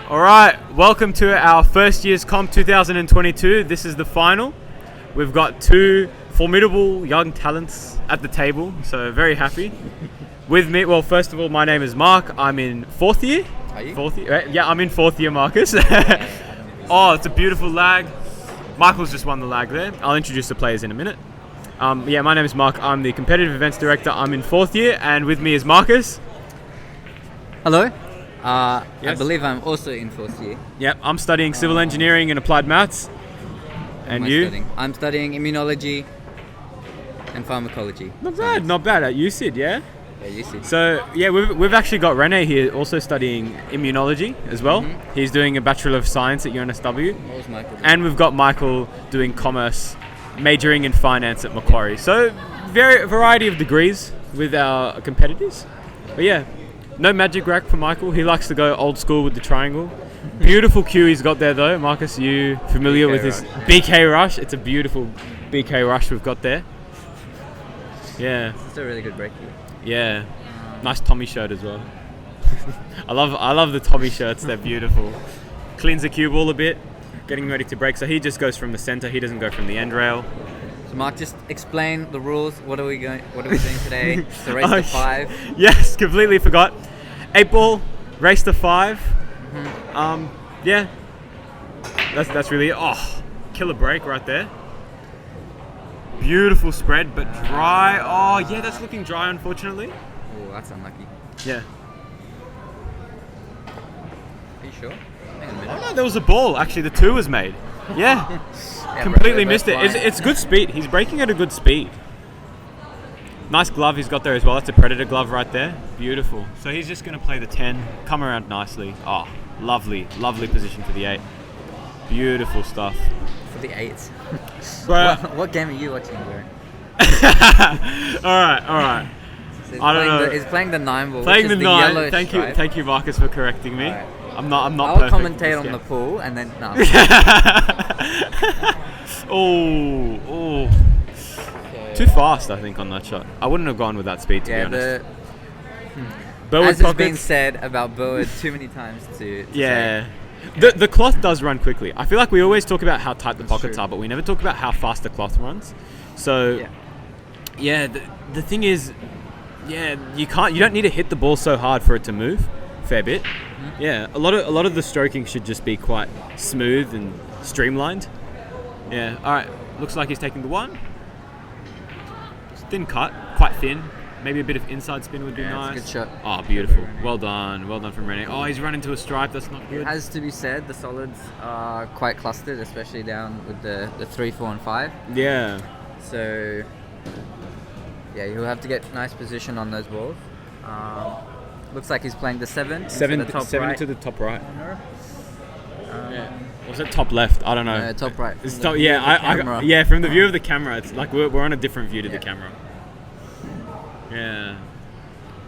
All right, welcome to our first year's Comp 2022. This is the final. We've got two formidable young talents at the table, so very happy. With me, well, first of all, my name is Mark. I'm in fourth year. Are you? Fourth year? Yeah, I'm in fourth year, Marcus. Oh, it's a beautiful lag. Michael's just won the lag there. I'll introduce the players in a minute. My name is Mark. I'm the competitive events director. I'm in fourth year, and with me is Marcus. Hello. Yes. I believe I'm also in fourth year. Yep, I'm studying civil engineering and applied maths. And What am I you? studying? I'm studying immunology and pharmacology. Not bad at UCID, yeah? Yeah, you see. So, yeah, we've actually got Rene here also studying immunology as well. Mm-hmm. He's doing a Bachelor of Science at UNSW. What was Michael doing? And we've got Michael doing commerce, majoring in finance at Macquarie. So, variety of degrees with our competitors. But yeah, no magic rack for Michael. He likes to go old school with the triangle. Beautiful cue he's got there though. Marcus, you familiar BK with his rush. BK rush? It's a beautiful BK rush we've got there. Yeah, It's a really good break here. yeah. Nice Tommy shirt as well. I love the Tommy shirts. They're beautiful. Cleans the cue ball a bit, getting ready to break. So he just goes from the center. He doesn't go from the end rail. So Mark, just explain the rules. What are we doing today? It's a race Oh, to 5. Yes, completely forgot. 8 ball, race to 5. Yeah. That's really it. Oh, killer break right there. Beautiful spread, but dry. Oh, yeah, that's looking dry, unfortunately. Oh, that's unlucky. Yeah. Are you sure? Hang on a Oh minute. no, there was a ball. Actually, the 2 was made. Yeah. Yeah, Completely we're missed it. flying. It's good speed. He's breaking at a good speed. Nice glove he's got there as well. That's a Predator glove right there. Beautiful. So he's just going to play the 10, come around nicely. Oh, lovely position for the 8. Beautiful stuff. For the 8s. Bro. What game are you watching, bro? all right. So he's I don't playing know. He's playing the 9 ball. Playing which the is 9. yellow stripe. Thank you, Marcus, for correcting me. Alright. I'm not I'll perfect at commentate this on the game. pool and then no. Oh. Too fast, I think, on that shot. I wouldn't have gone with that speed, to be Yeah, honest. as Burwood has been pockets. said about Burwood too many times to Yeah. say. The cloth does run quickly. I feel like we always talk about how tight the That's pockets true. are, but we never talk about how fast the cloth runs. So, yeah, the thing is, yeah, you don't need to hit the ball so hard for it to move. Fair bit. Mm-hmm. Yeah, a lot of the stroking should just be quite smooth and streamlined. Yeah. All right. Looks like he's taking the 1. It's thin cut, quite thin. Maybe a bit of inside spin would be Yeah, nice. it's a good shot. Oh, beautiful. Rene. Well done from Rene. Oh, he's run into a stripe. That's not It good. has to be said the solids are quite clustered, especially down with the 3, 4 and 5. Yeah. So yeah, you'll have to get nice position on those balls. Looks like he's playing the 7 Seven into the top seven right to the top right. corner. Yeah. Was it top left? I don't know. Top right. It's from top, the view yeah, of the camera. yeah, from the view of the camera, it's like we're on a different view to the Yeah. camera. Yeah.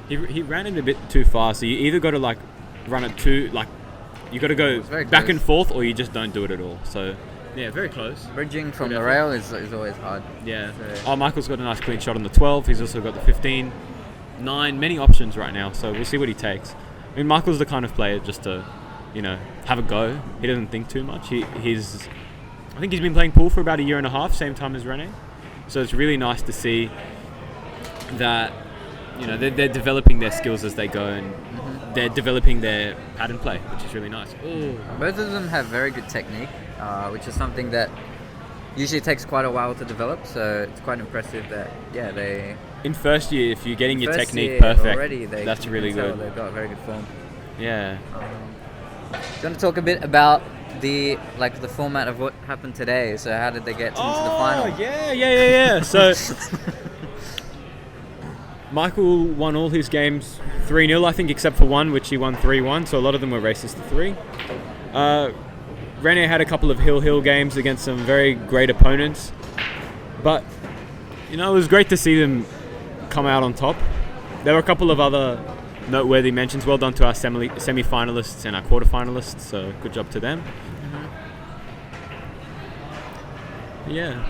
He ran it a bit too fast, so you either got to like run it too, like you got to go very back close. and forth, or you just don't do it at all. So yeah, very close. Bridging from Good the effort. rail is always hard. Yeah. So- Oh, Michael's got a nice clean shot on the 12. He's also got the 15, 9, many options right now. So we'll see what he takes. I mean, Michael's the kind of player just to, have a go. He doesn't think too much. I think he's been playing pool for about a year and a half, same time as Rene. So it's really nice to see that, they're developing their skills as they go, and they're developing their pattern play, which is really nice. Ooh. Both of them have very good technique, which is something that usually takes quite a while to develop. So it's quite impressive that they In first year, if you're getting your first technique year perfect, already, that's you really can tell good. They've got very good form. Yeah. Going to talk a bit about the format of what happened today. So how did they get into the final? Yeah. So Michael won all his games 3-0, I think, except for one, which he won 3-1. So a lot of them were races to 3. Rene had a couple of hill games against some very great opponents, but it was great to see them come out on top. There were a couple of other noteworthy mentions. Well done to our semi-finalists and our quarter-finalists, so good job to them. Yeah.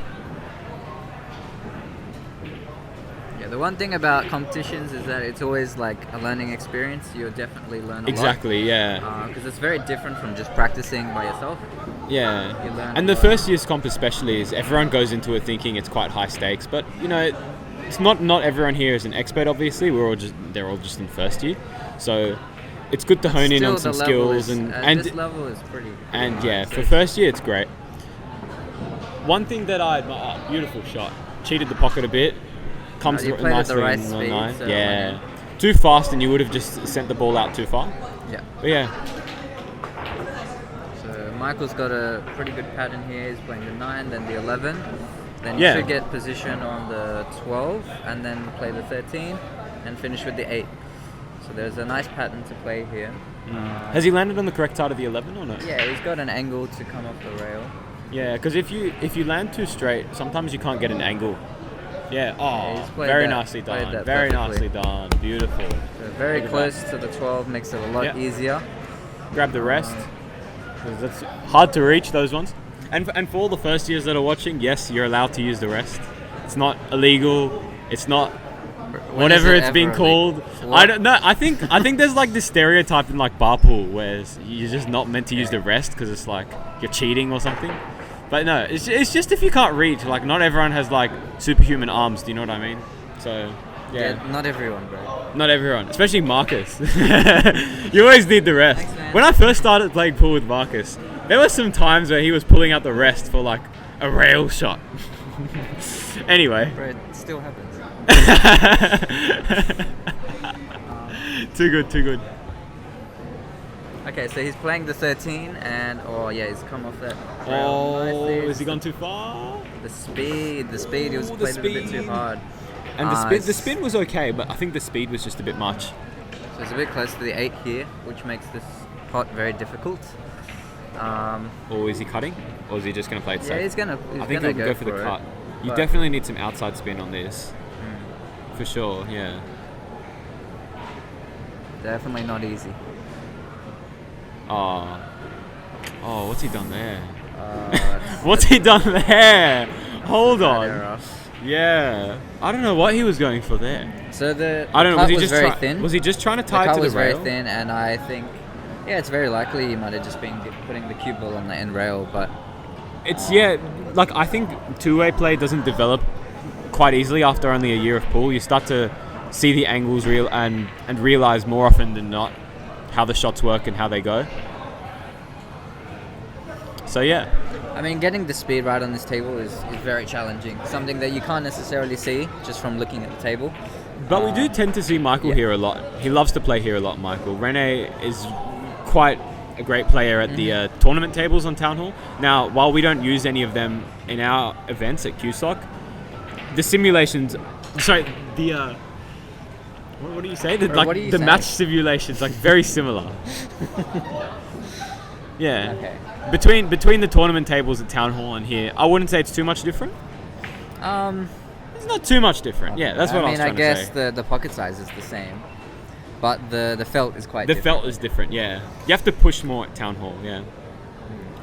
Yeah, Yeah, the one thing about competitions is that it's always like a learning experience. You'll definitely learn a lot. Exactly, yeah. Because it's very different from just practicing by yourself. Yeah. You learn And a the lot. first year's comp especially is everyone goes into it thinking it's quite high stakes, but you know, it's not everyone here is an expert. Obviously, they're all just in first year, so it's good to hone in Still, on some the level skills is, and this level is pretty high, yeah, so for it's- first year it's great. One thing that I admire, beautiful shot, cheated the pocket a bit, comes you played at the nicely right in the speed, nine. so Yeah, too fast and you would have just sent the ball out too far. Yeah. But yeah, So Michael's got a pretty good pattern here. He's playing the 9, then the 11. Then Yeah. you should get position on the 12, and then play the 13, and finish with the 8. So there's a nice pattern to play here. has he landed on the correct side of the 11 or no? Yeah, he's got an angle to come off the rail. Yeah, because if you land too straight, sometimes you can't get an angle. Yeah. Oh, he's played very that- nicely played done. that Very perfectly. nicely done. Beautiful. So very Look at close to the 12 makes it a lot Yeah. easier. Grab the rest. 'Cause that's hard to reach, those ones. And for all the first years that are watching, yes, you're allowed to use the rest. It's not illegal. It's not When whatever is it it's been ever called. illegal? I don't know. I think there's like this stereotype in like bar pool where you're just not meant to use the rest because it's like you're cheating or something. But no, it's just if you can't reach. Like not everyone has like superhuman arms. Do you know what I mean? So yeah. Not everyone, bro. Not everyone, especially Marcus. You always need the rest. Thanks, man. When I first started playing pool with Marcus, there were some times where he was pulling out the rest for like a rail shot. Anyway. Bro, it still happens. Too good, too good. Okay, so he's playing the 13, and he's come off that. Oh, rail nicely. has he gone too far? The speed, he was Ooh, the played it a bit too speed. hard. And the spin was okay, but I think the speed was just a bit much. So it's a bit close to the 8 here, which makes this pot very difficult. Or is he cutting? Or is he just going to play it safe? Yeah, he's gonna I think he'll go for the cut. You but- definitely need some outside spin on this. For sure, yeah. Definitely not easy. Oh, what's he done there? It's What's he done there? Hold bad on. error. Yeah, I don't know what he was going for there. So the I don't know. cut Was he was just very thin. Was he just trying to The tie it cut to the was rail? very thin, and I think, it's very likely he might have just been putting the cue ball on the end rail, but It's like I think two-way play doesn't develop quite easily after only a year of pool. You start to see the angles and realize more often than not how the shots work and how they go. So yeah. I mean, getting the speed right on this table is very challenging. Something that you can't necessarily see just from looking at the table. But we do tend to see Michael here a lot. He loves to play here a lot, Michael. Rene is quite a great player at the tournament tables on Town Hall. Now, while we don't use any of them in our events at CueSoc, the simulations... Sorry, the... what do you say? Bro, what are you the saying? match simulations, like very similar. Yeah. Okay. Between the tournament tables at Town Hall and here, I wouldn't say it's too much different. It's not too much different. Yeah, that's what I was trying to say. I guess the pocket size is the same, but the felt is quite The different. felt is different, yeah. You have to push more at Town Hall, yeah.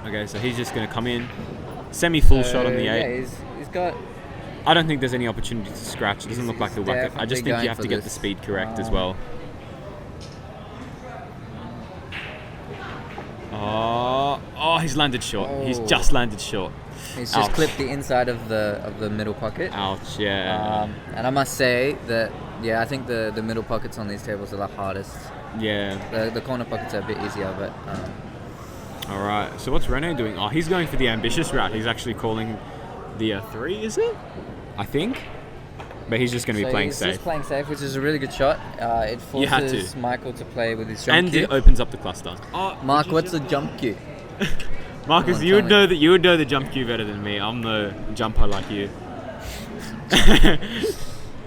Okay, so he's just going to come in. Semi-full shot on the 8. Yeah, he's got... I don't think there's any opportunity to scratch. It doesn't look like the he's whack. I just definitely think you going have for to get the this. speed correct as well. Oh, he's landed short. He's Oh. just landed short. He's just Ouch. clipped the inside of the middle pocket. Ouch, yeah. And I must say that, I think the middle pockets on these tables are the hardest. Yeah. The corner pockets are a bit easier, but... All right, so what's Rene doing? Oh, he's going for the ambitious route. He's actually calling the 3, is it? I think. But he's just going to be playing he's safe. just playing safe, which is a really good shot. It You had forces to. Michael to play with his jump And cue. it opens up the cluster. Oh, Mark, what's the jump cue? Marcus, Come on, you would tell know that you would know the jump cue better than me. I'm the jumper like you.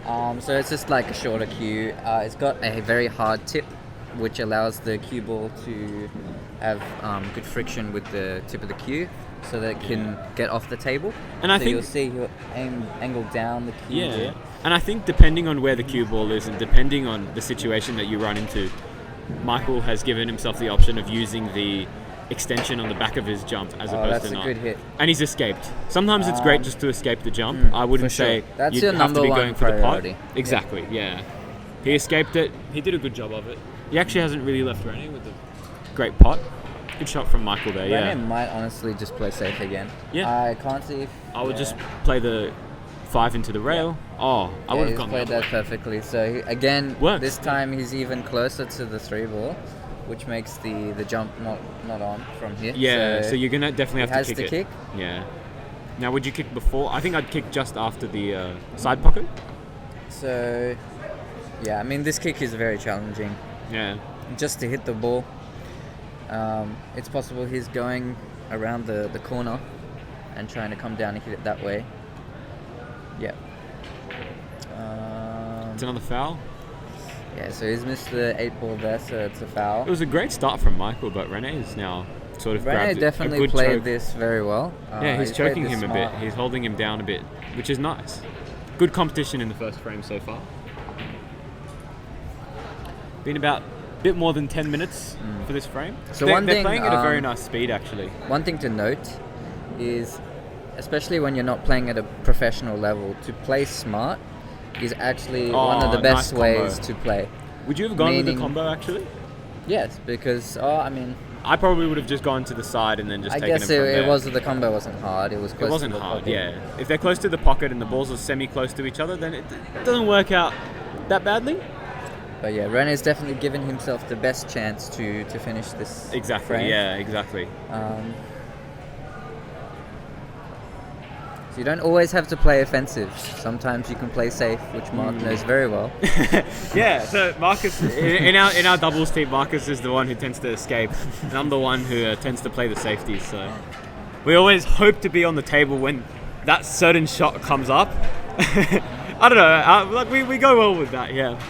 So it's just like a shorter cue. It's got a very hard tip, which allows the cue ball to have good friction with the tip of the cue, so that it can get off the table. And I so think- you'll see he'll angle down the cue. Yeah, there. and I think depending on where the cue ball is and depending on the situation that you run into, Michael has given himself the option of using the extension on the back of his jump as opposed that's to a not. good hit. And he's escaped. Sometimes it's great just to escape the jump. I wouldn't for sure. say That's you'd your have to number be one going for the priority. pot. Exactly, yeah. He escaped it. He did a good job of it. He actually hasn't really left Rene with a great pot. Good shot from Michael there, yeah. Rene might honestly just play safe again. Yeah. I can't see if... I would just play the 5 into the rail. Oh, I would have he's gone played the that perfectly. So, again, Works. this time he's even closer to the 3 ball, which makes the jump not on from here. Yeah, so you're going to definitely have to kick it. kick. Yeah. Now, would you kick before? I think I'd kick just after the side pocket. So, yeah, I mean, this kick is very challenging. Yeah. Just to hit the ball. It's possible he's going around the corner and trying to come down and hit it that way. Yeah. It's another foul. Yeah, so he's missed the 8 ball there, so it's a foul. It was a great start from Michael, but Rene is now sort of Rene grabbed definitely a good played choke. this very well. Yeah, he's played choking this him a smart. bit. He's holding him down a bit, which is nice. Good competition in the first frame so far. Been about a bit more than 10 minutes for this frame. So they're playing at a very nice speed, actually. One thing to note is, especially when you're not playing at a professional level, to play smart is actually one of the best nice ways combo. to play. Would you have gone with the Meaning- combo, actually? Yes, because, I probably would have just gone to the side and then just I taken guess him from there. the combo wasn't hard. It was close It wasn't to the hard, pocket. yeah. If they're close to the pocket and the balls are semi-close to each other, then it doesn't work out that badly. But yeah, Rene's definitely given himself the best chance to finish this Exactly, frame. yeah, exactly. So you don't always have to play offensive. Sometimes you can play safe, which Mark knows very well. Yeah, so Marcus, in our doubles team, Marcus is the one who tends to escape, and I'm the one who tends to play the safeties. So we always hope to be on the table when that certain shot comes up. I don't know, we go well with that, yeah.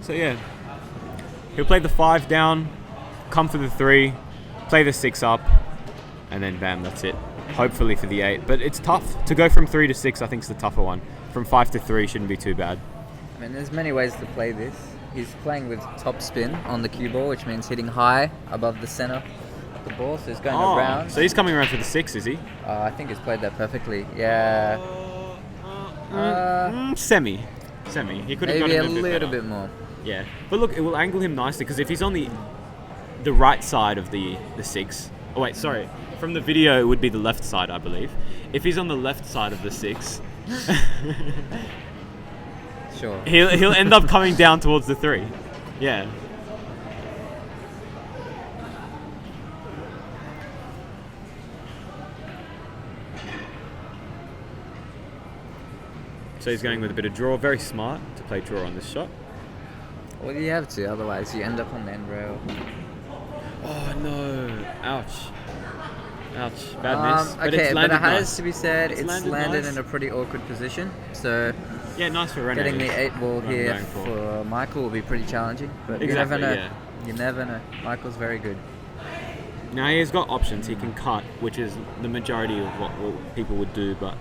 So yeah, he'll play the 5 down, come for the 3, play the 6 up, and then bam, that's it. Hopefully for the 8, but it's tough to go from 3 to 6. I think is the tougher one. From 5 to 3 shouldn't be too bad. I mean, there's many ways to play this. He's playing with top spin on the cue ball, which means hitting high above the center of the ball. So he's going around. So he's coming around for the 6, is he? I think he's played that perfectly. Yeah. Semi. He could have Maybe gotten a little better. bit more. Yeah, but look, it will angle him nicely because if he's on the right side of the 6. Oh wait, sorry. From the video, it would be the left side, I believe. If he's on the left side of the 6, Sure. he'll end up coming down towards the 3. Yeah. So he's going with a bit of draw. Very smart to play draw on this shot. Well, you have to, otherwise you end up on the end rail. Oh no! Ouch! Bad miss. But Okay, it's but landed it has nice. to be said, It's it's landed landed nice. in a pretty awkward position. So Yeah, nice for Rene. getting the 8 ball What I'm here going for. for Michael will be pretty challenging. But Exactly, you never know. yeah. You never know. Michael's very good. Now he's got options. He can cut, which is the majority of what people would do. But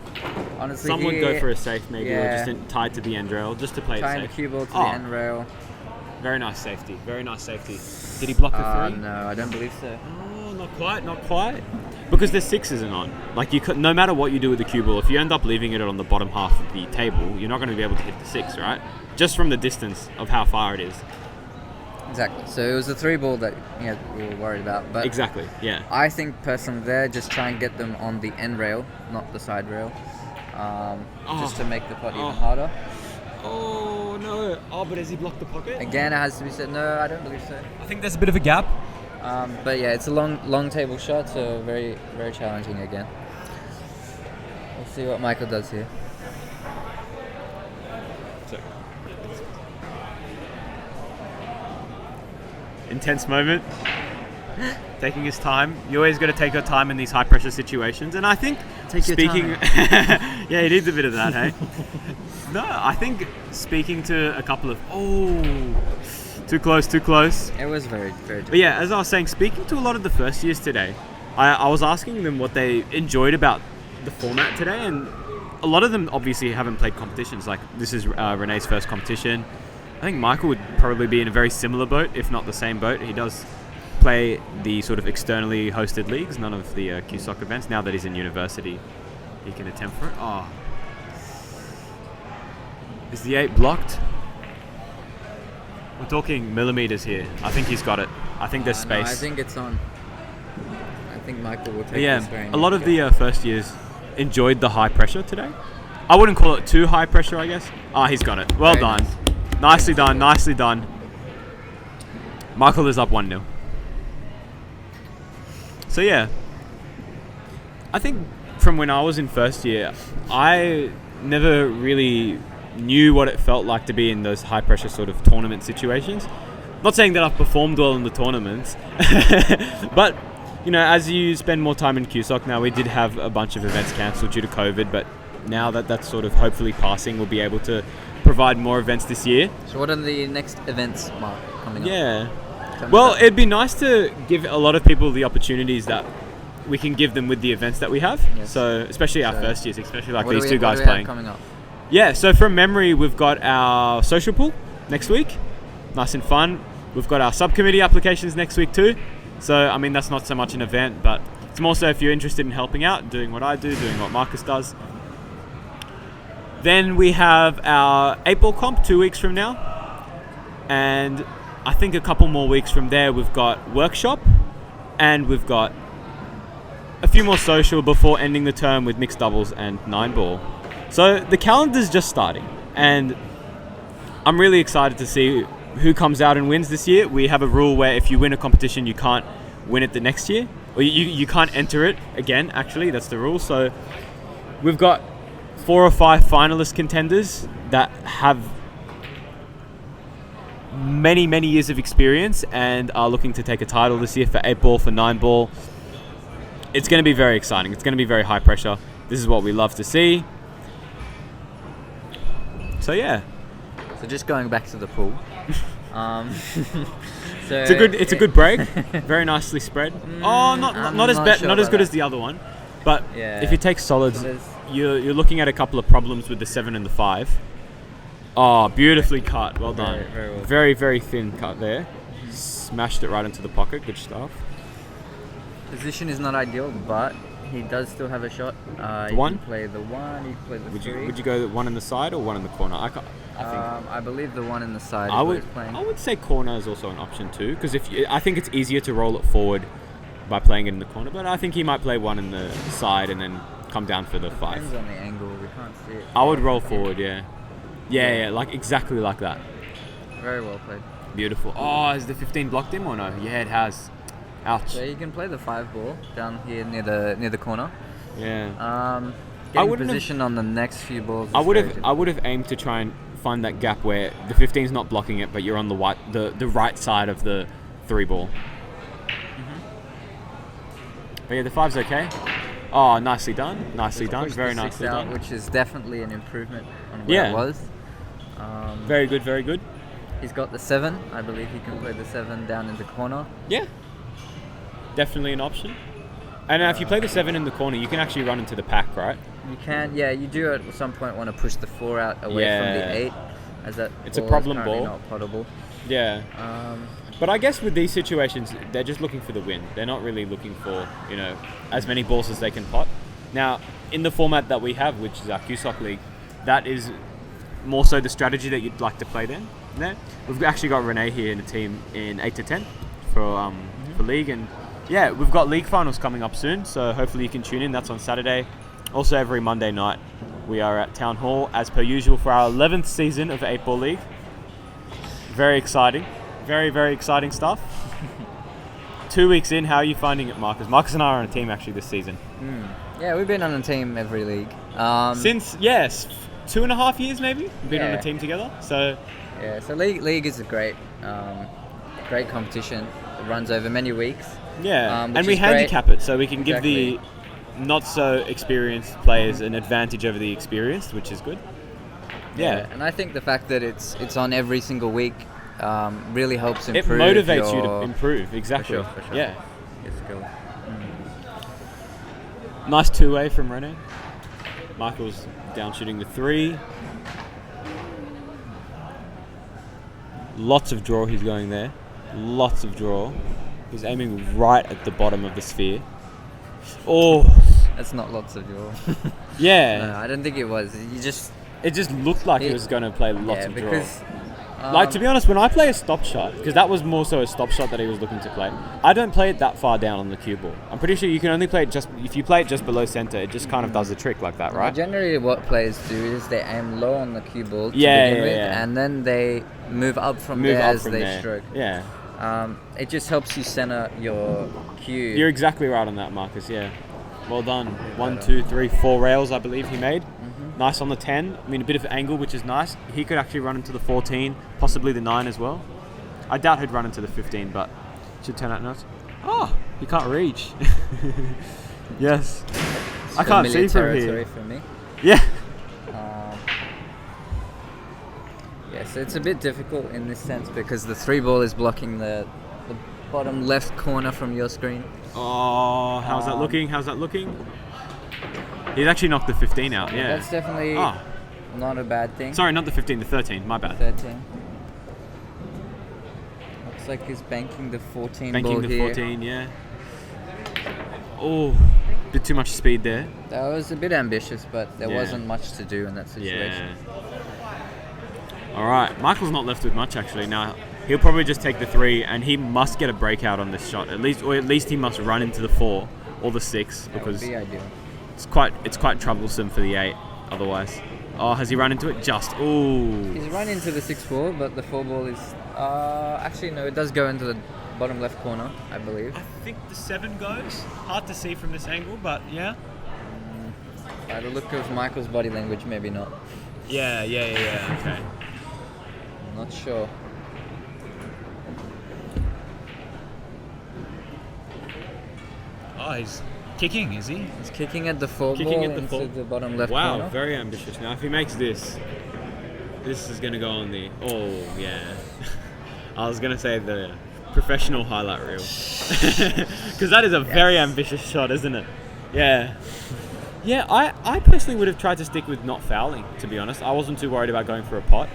Honestly, some would go for a safe maybe, or yeah. just tied to the end rail, just to play it tying the safe. cue ball to Oh. the end rail. Very nice safety. Very nice safety. Did he block the 3? No, I don't believe so. Oh, not quite. Because the 6 isn't on. Like you could, no matter what you do with the cue ball, if you end up leaving it on the bottom half of the table, you're not going to be able to hit the 6, right? Just from the distance of how far it is. Exactly. So it was the 3 ball that we were worried about. But Exactly. Yeah. I think personally there, just try and get them on the end rail, not the side rail, just to make the putt even harder. Oh no! Oh, but has he blocked the pocket? Again, it has to be said. No, I don't believe so. I think there's a bit of a gap. But yeah, it's a long table shot, so very, very challenging again. We'll see what Michael does here. Intense moment. Taking his time. You always got to take your time in these high pressure situations, and I think Take your speaking. time. Yeah, he needs a bit of that, hey. No, I think speaking to a couple of too close. It was very, very. But yeah, as I was saying, speaking to a lot of the first years today, I was asking them what they enjoyed about the format today, and a lot of them obviously haven't played competitions. Like this is Rene's first competition. I think Michael would probably be in a very similar boat, if not the same boat. He does play the sort of externally hosted leagues, none of the CueSoc events. Now that he's in university, he can attempt for it. Oh. Is the 8 blocked? We're talking millimeters here. I think he's got it. I think there's space. No, I think it's on. I think Michael will take this very a lot of the first years enjoyed the high pressure today. I wouldn't call it too high pressure, I guess. He's got it. Well done. Nice. Nicely done, nicely done. Michael is up 1-0. So yeah, I think from when I was in first year, I never really knew what it felt like to be in those high pressure sort of tournament situations. Not saying that I've performed well in the tournaments, but you know, as you spend more time in CueSoc now, we did have a bunch of events cancelled due to COVID, but now that that's sort of hopefully passing, we'll be able to provide more events this year. So what are the next events, Mark, coming up? Yeah. Well, it'd be nice to give a lot of people the opportunities that we can give them with the events that we have. Yes. So, especially our first years, especially like what these do we- two guys what do we have playing. coming up? Yeah, so from memory, we've got our social pool next week. Nice and fun. We've got our subcommittee applications next week too. So, I mean, that's not so much an event, but it's more so if you're interested in helping out, doing what I do, doing what Marcus does. Then we have our 8-ball comp 2 weeks from now. And I think a couple more weeks from there, we've got workshop and we've got a few more social before ending the term with mixed doubles and 9-ball. So the calendar's just starting, and I'm really excited to see who comes out and wins this year. We have a rule where if you win a competition, you can't win it the next year, or you can't enter it again, actually. That's the rule. So we've got 4 or 5 finalist contenders that have many, many years of experience and are looking to take a title this year for 8-ball, for 9-ball. It's going to be very exciting. It's going to be very high pressure. This is what we love to see. So yeah. So just going back to the pool. So It's a good break. Very nicely spread. Not as good as the other one. But Yeah. if you take solids, So you're looking at a couple of problems with the 7 and the 5. Oh, beautifully cut. Well done. Very well. Very, very thin cut there. Smashed it right into the pocket. Good stuff. Position is not ideal, but he does still have a shot. You one? can play the 1, you can play the 3. Would you go 1 in the side or 1 in the corner? I think I believe the 1 in the side I is what would he's playing. I would say corner is also an option too, because I think it's easier to roll it forward by playing it in the corner. But I think he might play 1 in the side and then come down for the 5. Depends on the angle, we can't see it. I would roll forward, yeah, like exactly like that. Very well played. Beautiful. Oh, has the 15 blocked him or no? Yeah, it has. Ouch. So you can play the 5 ball down here near the corner. Yeah. Getting wouldn't have- position on the next few balls. I would have aimed to try and find that gap where the 15's not blocking it, but you're on the right side of the 3 ball. But yeah, the 5's okay. Oh, nicely done. Nicely done. Very nicely done. Which is definitely an improvement on where it was. Very good, very good. He's got the 7. I believe he can play the 7 down in the corner. Yeah. Definitely an option. And if you play the 7 in the corner, you can actually run into the pack, right? You can, yeah. You do at some point want to push the 4 out away from the 8, as that It's a ball problem is currently ball. not potable. Yeah. But I guess with these situations, they're just looking for the win. They're not really looking for, as many balls as they can pot. Now, in the format that we have, which is our CueSoc League, that is more so the strategy that you'd like to play then. We've actually got Rene here in the team in 8 to 10 for League. And yeah, we've got League finals coming up soon, so hopefully you can tune in. That's on Saturday. Also, every Monday night, we are at Town Hall, as per usual, for our 11th season of 8-ball League. Very exciting. Very, very exciting stuff. 2 weeks in, how are you finding it, Marcus? Marcus and I are on a team actually this season. Yeah, we've been on a team every league. Since 2.5 years maybe, we've been on a team together. So yeah, so league is a great competition. It runs over many weeks. yeah, which and we is handicap it so we can give Exactly. the not so experienced players an advantage over the experienced, which is good. Yeah. And I think the fact that it's on every single week really helps It improve. motivates you to improve. Exactly. For sure. Yeah. Your skill. Nice 2-way from Rene. Michael's down shooting the 3. Lots of draw he's going there. Lots of draw. He's aiming right at the bottom of the sphere. Oh, That's not lots of draw. yeah. No, I don't think it was. It just looked like he was going to play lots of draw. because Like, to be honest, when I play a stop shot, because that was more so a stop shot that he was looking to play, I don't play it that far down on the cue ball. I'm pretty sure you can only play it if you play it just below center, it just kind of does the trick like that, right? generally what players do is they aim low on the cue ball to Yeah, begin with, yeah. and then they move up from Move there up as from they there. stroke. Yeah. It just helps you center your cue. You're exactly right on that, Marcus, yeah. Well done. 1, 2, 3, 4 rails, I believe he made. Nice on the 10. I mean, a bit of angle, which is nice. He could actually run into the 14, possibly the 9 as well. I doubt he'd run into the 15, but should turn out nice. Oh, he can't reach. Yes. I can't see from territory here. for me. Yeah. Yeah, so it's a bit difficult in this sense because the 3 ball is blocking the bottom left corner from your screen. Oh, how's that looking? How's that looking? He's actually knocked the 15 out, yeah. That's definitely not a bad thing. Sorry, not the 15, the 13, my bad. 13. Looks like he's banking the 14 ball Banking the here. 14, yeah. Oh, bit too much speed there. That was a bit ambitious, but there Yeah. wasn't much to do in that situation. Yeah. All right, Michael's not left with much actually. Now he'll probably just take the 3, and he must get a breakout on this shot. At least he must run into the 4 or the 6 That would because be ideal. it's quite troublesome for the 8 otherwise. Oh, has he run into it? Just ooh. He's run into the 6 ball, but the 4 ball is actually no, it does go into the bottom left corner, I believe. I think the 7 goes. Hard to see from this angle, but yeah. By the look of Michael's body language, maybe not. Yeah. Okay. Not sure. Oh, he's kicking, is he? He's kicking at the 4 Kicking ball at the into 4. the bottom left Wow, corner. very ambitious. Now, if he makes this is going to go on the... Oh, yeah. I was going to say the professional highlight reel. Because that is a very ambitious shot, isn't it? Yeah. Yeah, I personally would have tried to stick with not fouling, to be honest. I wasn't too worried about going for a pot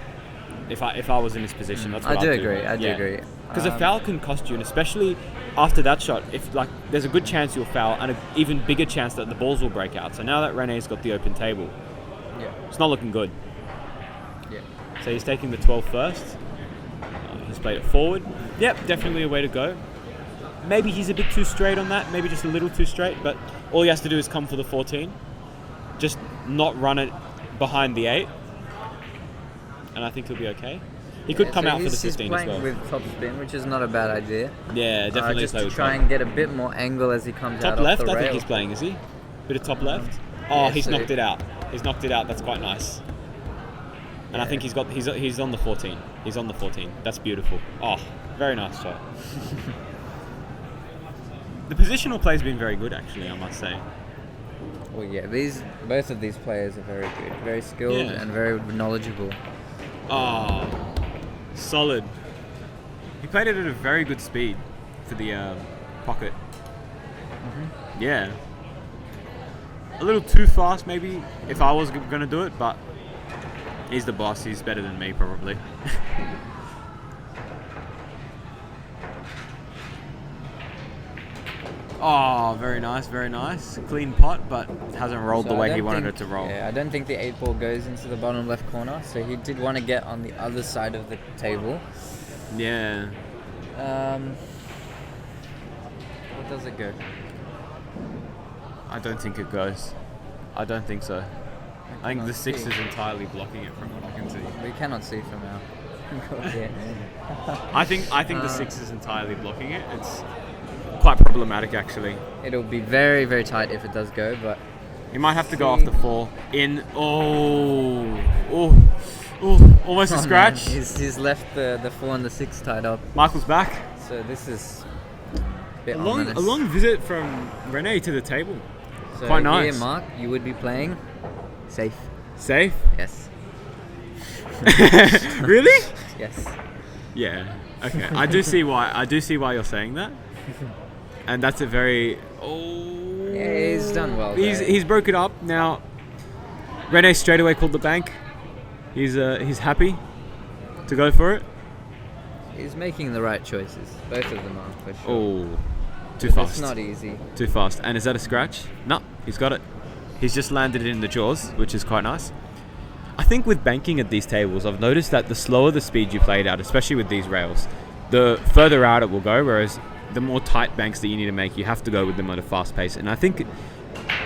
if I was in this position. That's what I do agree. Because a foul can cost you, and especially after that shot, if there's a good chance you'll foul, and an even bigger chance that the balls will break out. So now that Rene's got the open table, it's not looking good. Yeah. So he's taking the 12 first. He's played it forward. Yep, definitely a way to go. Maybe he's a bit too straight on that, maybe just a little too straight, but all he has to do is come for the 14. Just not run it behind the 8. And I think he'll be okay. He could come out for the 15 as well. He's playing with top spin, which is not a bad idea. Yeah, definitely. Just play to with try top. and get a bit more angle as he comes out Top left, off the I think rail. he's playing, is he? Bit of top left. Yeah, He's so- knocked it out. He's knocked it out. That's quite nice. And I think he's on the 14. He's on the 14. That's beautiful. Oh, very nice shot. The positional play's been very good, actually, I must say. Well, yeah, both of these players are very good, very skilled Yeah. and very knowledgeable. Oh, solid. He played it at a very good speed for the pocket. Yeah. A little too fast, maybe, if I was going to do it, but he's the boss. He's better than me, probably. Oh, very nice, very nice. Clean pot, but hasn't rolled the So I way he don't wanted think- it to roll. Yeah, I don't think the 8 ball goes into the bottom left corner, so he did want to get on the other side of the table. Yeah. Where does it go? I don't think it goes. I don't think so. I think the 6 see. is entirely blocking it from what I can see. We cannot see from our... yeah. I think the 6 is entirely blocking it. It's quite problematic, actually. It'll be very, very tight if it does go, but... He might have to go off the 4. In. Oh, almost a scratch. Man, he's left the 4 and the 6 tied up, Michael's back. so this is a bit A ominous. long visit from Rene to the table. So quite nice. Here, Mark, you would be playing safe. Safe? Yes. Really? Yes. Yeah. Okay. I do see why you're saying that. And that's a very Yeah, he's done well there. He's broke it up now. Rene straight away called the bank. He's happy to go for it. He's making the right choices. Both of them are, for sure. Oh, too But fast. It's not easy. Too fast. And is that a scratch? No, he's got it. He's just landed it in the jaws, which is quite nice. I think with banking at these tables, I've noticed that the slower the speed you play it out, especially with these rails, the further out it will go, whereas the more tight banks that you need to make, you have to go with them at a fast pace. And I think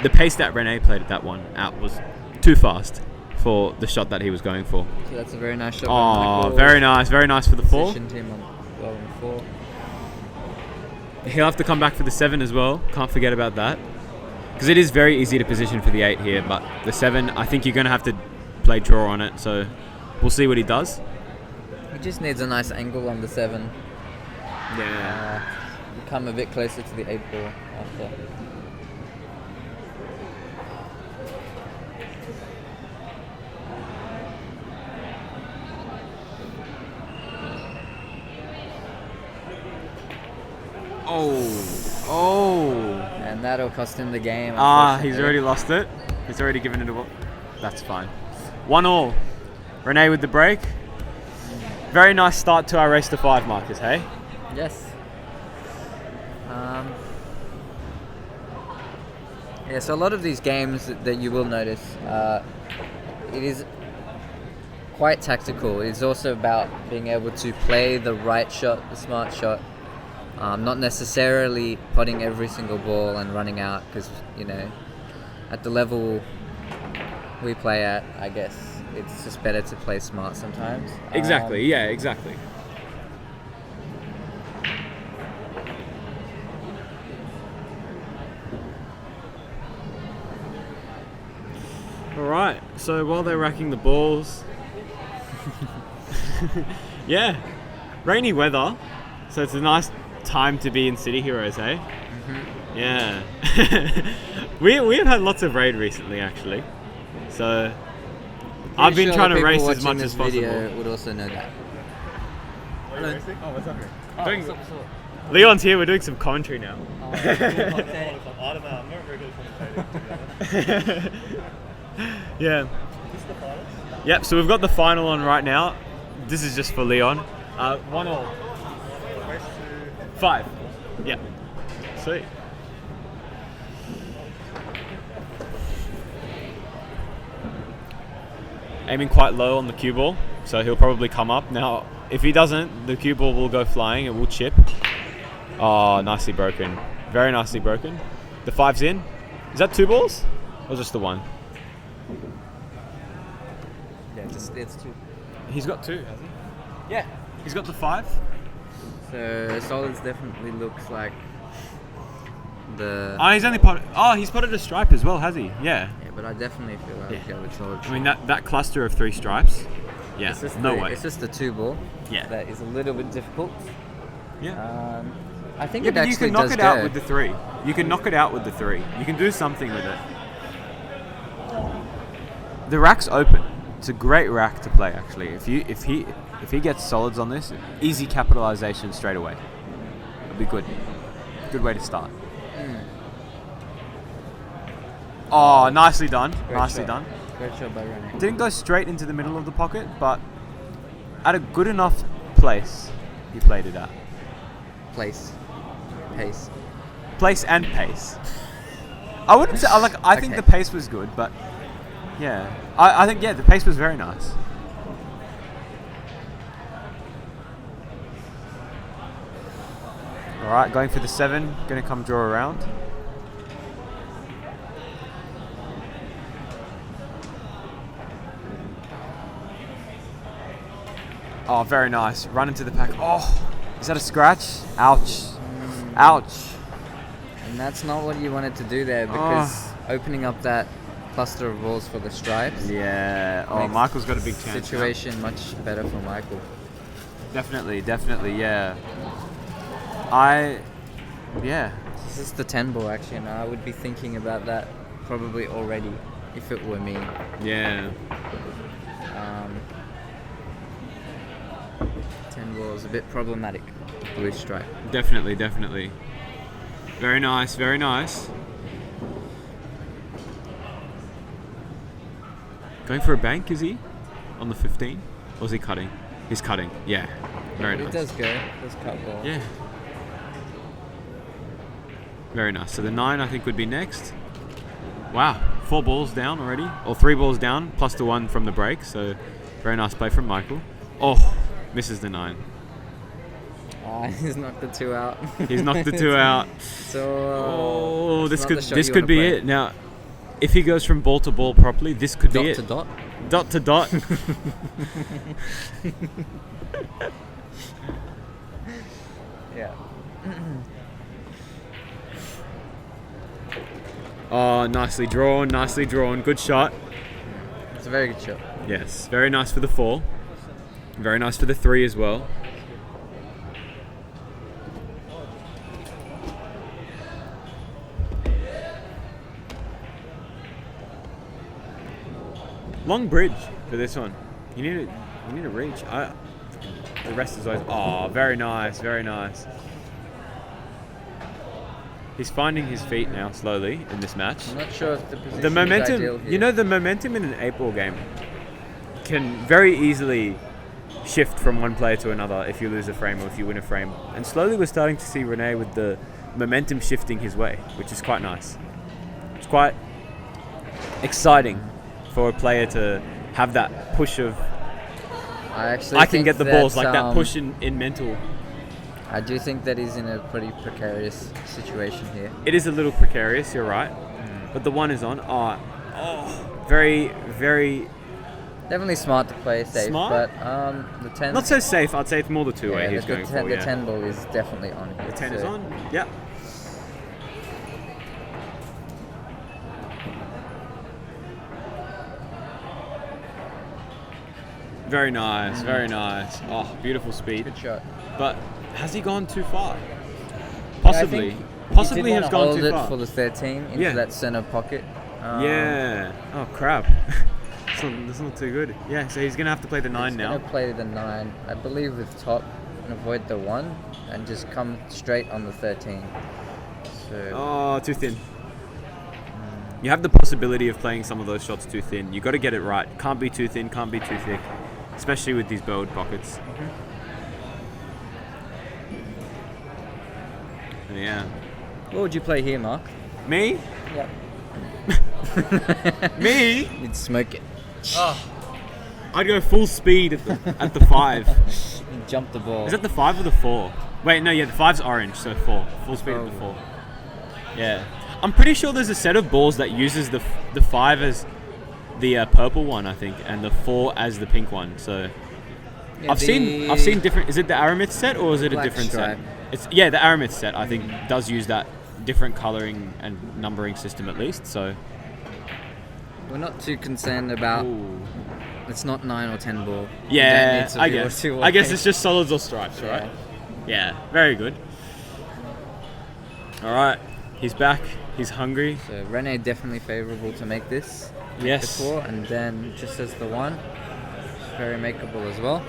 the pace that Rene played at that one out was too fast for the shot that he was going for. So that's a very nice shot. Oh, Michael. very nice for the 4. Positioned him well on the 4. He'll have to come back for the 7 as well. Can't forget about that. Because it is very easy to position for the 8 here, but the 7, I think you're going to have to play draw on it, so we'll see what he does. He just needs a nice angle on the 7. Yeah. Come a bit closer to the 8 ball after. Oh. And that'll cost him the game. He's unfortunately. already lost it. He's already given it away. That's fine. 1-1. Rene with the break. Very nice start to our race to 5, Marcus, hey? Yes. Yeah, so a lot of these games that you will notice, it is quite tactical. It's also about being able to play the right shot, the smart shot. Not necessarily putting every single ball and running out, because, at the level we play at, I guess it's just better to play smart sometimes. Exactly, yeah, exactly. Alright, so while they're racking the balls, yeah, rainy weather, so it's a nice time to be in City Heroes, eh? Mm-hmm. Yeah. We've had lots of rain recently, actually, so I've been trying to race as much as possible. Video would also know that. Oh, what's up, man? Leon's here, we're doing some commentary now. Yeah. Yep, so we've got the final on right now. This is just for Leon. 1-1. 5. Yeah. Sweet. Aiming quite low on the cue ball, so he'll probably come up. Now, if he doesn't, the cue ball will go flying, it will chip. Oh, nicely broken. Very nicely broken. The 5's in. Is that 2 balls? Or just the 1? Yeah, it's 2. He's got 2, has he? Yeah. He's got the 5. So solids definitely looks like the. He's only he's potted a stripe as well, has he? Yeah. Yeah, but I definitely feel like with solid. I mean that cluster of 3 stripes. Yeah. It's just No way. It's just the 2 ball. Yeah. That is a little bit difficult. Yeah. I think Yeah, it but actually you can knock does it out go. with the 3. You can knock it out with the 3. You can do something with it. The rack's open. It's a great rack to play, actually. If he gets solids on this, easy capitalization straight away. It'll be good. Good way to start. Oh, nicely done. Nicely done. Great shot by Rene. Didn't go straight into the middle of the pocket, but at a good enough place, he played it at. Pace. Place and pace. I wouldn't say I think Okay. the pace was good, but yeah, I think the pace was very nice. All right, going for the 7. Going to come draw around. Oh, very nice. Run into the pack. Oh, is that a scratch? Ouch. Ouch. And that's not what you wanted to do there, because opening up that cluster of balls for the stripes Yeah. Oh, makes Michael's got a big chance. now. situation much better for Michael. Definitely, yeah. Yeah. This is the 10 ball actually, and I would be thinking about that probably already if it were me. Yeah. 10 ball is a bit problematic. Blue stripe. Definitely. Very nice. Going for a bank, is he? On the 15? Or is he cutting? He's cutting, yeah. Very It nice. does go. It does cut ball. Yeah. Very nice. So the 9 I think would be next. Wow, 4 balls down already, or 3 balls down plus the 1 from the break. So very nice play from Michael. Oh, misses the 9. He's knocked the 2 out. He's knocked the 2 out. So this not could the shot this you could wanna be play. it. Now, if he goes from ball to ball properly, this could be Dot it. to dot. Dot to dot. Yeah. Oh, nicely drawn, nicely drawn. Good shot. It's a very good shot. Yes, very nice for the 4. Very nice for the 3 as well. Long bridge for this one. You need to reach. The rest is always. Oh, very nice, very nice. He's finding his feet now slowly in this match. I'm not sure if the position The is ideal momentum, here. you know, the momentum in an 8-ball game can very easily shift from one player to another if you lose a frame or if you win a frame. And slowly we're starting to see Rene with the momentum shifting his way, which is quite nice. It's quite exciting for a player to have that push of I can think get the that, balls, like that push in mental. I do think that he's in a pretty precarious situation here. It is a little precarious, you're right. But the 1 is on. Very, very... Definitely smart to play safe, Smart? but the 10... Not so safe, I'd say it's more the 2-way yeah, he's the, going ten, for, the yeah. 10 ball is definitely on here. The 10 is so- on, yep. Very nice, very nice. Oh, beautiful speed. Good shot. But has he gone too far? Possibly. Yeah, I think Possibly he did has wanna gone hold too it far. for the 13 into Yeah. that center pocket. Yeah. Oh, crap. That's not too good. Yeah, so he's going to have to play the 9 He's now. gonna play the 9, I believe, with top and avoid the 1 and just come straight on the 13. So Oh, too thin. You have the possibility of playing some of those shots too thin. You got to get it right. Can't be too thin, can't be too thick. Especially with these bowed pockets. Yeah. what would you play here, Mark? Me? Yep. Me? You'd smoke it. I'd go full speed at the 5. You'd jump the ball. Is that the 5 or the 4? Wait, no, yeah, the 5's orange, so 4. Full speed at the 4. Yeah. I'm pretty sure there's a set of balls that uses the 5 as the purple one, I think, and the 4 as the pink one. So Yeah, I've seen different. Is it the Aramith set or is it a Black different stripe. set? It's the Aramith set. I think does use that different coloring and numbering system at least. So We're not too concerned about ooh. it's not 9 or 10 ball. Yeah, You don't need to I do guess. what you I guess want. it's just solids or stripes, right? Yeah, very good. All right, he's back. He's hungry. So Rene definitely favourable to make this. Yes. The 4 and then just as the 1, it's very makeable as well.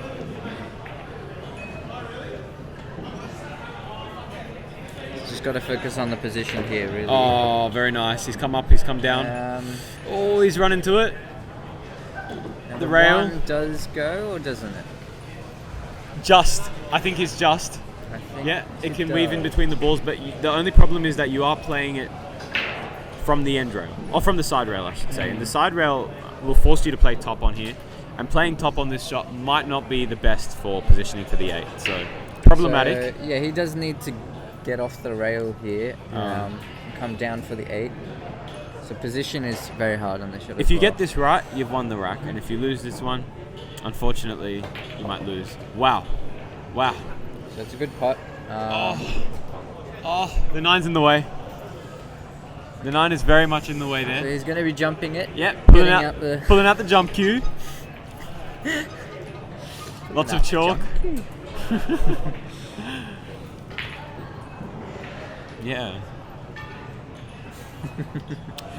Just got to focus on the position here, really. Oh, very nice. He's come up. He's come down. Oh, he's run into it. Now the rail. 1 does go or doesn't it? Just. I think he's just. I think Yeah, it can weave in does. between the balls, but the only problem is that you are playing it from the end rail, or from the side rail, I should say. And the side rail will force you to play top on here, and playing top on this shot might not be the best for positioning for the 8. So problematic. So, yeah, he does need to get off the rail here, and come down for the 8. So position is very hard on the shot. If you get this right, you've won the rack, and if you lose this one, unfortunately, you might lose. Wow. So it's a good pot. Oh, the 9's in the way. The 9 is very much in the way So there. he's going to be jumping it. Yep, Getting out the- pulling out the jump cue. Lots of chalk. Yeah.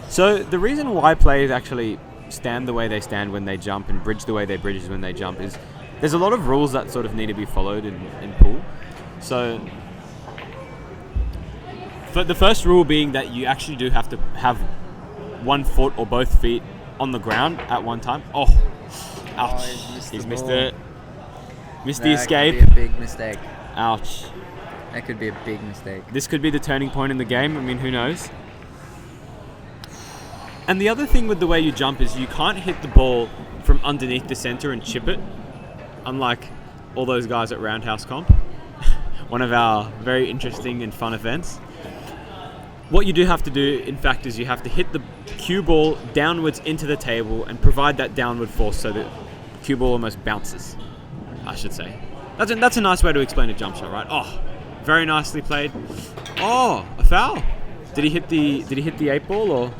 So the reason why players actually stand the way they stand when they jump and bridge the way they bridge when they jump is there's a lot of rules that sort of need to be followed in pool. So the first rule being that you actually do have to have 1 foot or both feet on the ground at one time. Oh, ouch. he's missed He's the missed ball. it. Missed the escape. That could be a big mistake. Ouch. That could be a big mistake. This could be the turning point in the game. I mean, who knows? And the other thing with the way you jump is you can't hit the ball from underneath the center and chip it, unlike all those guys at Roundhouse Comp. One of our very interesting and fun events. What you do have to do, in fact, is you have to hit the cue ball downwards into the table and provide that downward force so that the cue ball almost bounces, I should say. That's a nice way to explain a jump shot, right? Oh, very nicely played. Oh, a foul. Did he hit the 8 ball or?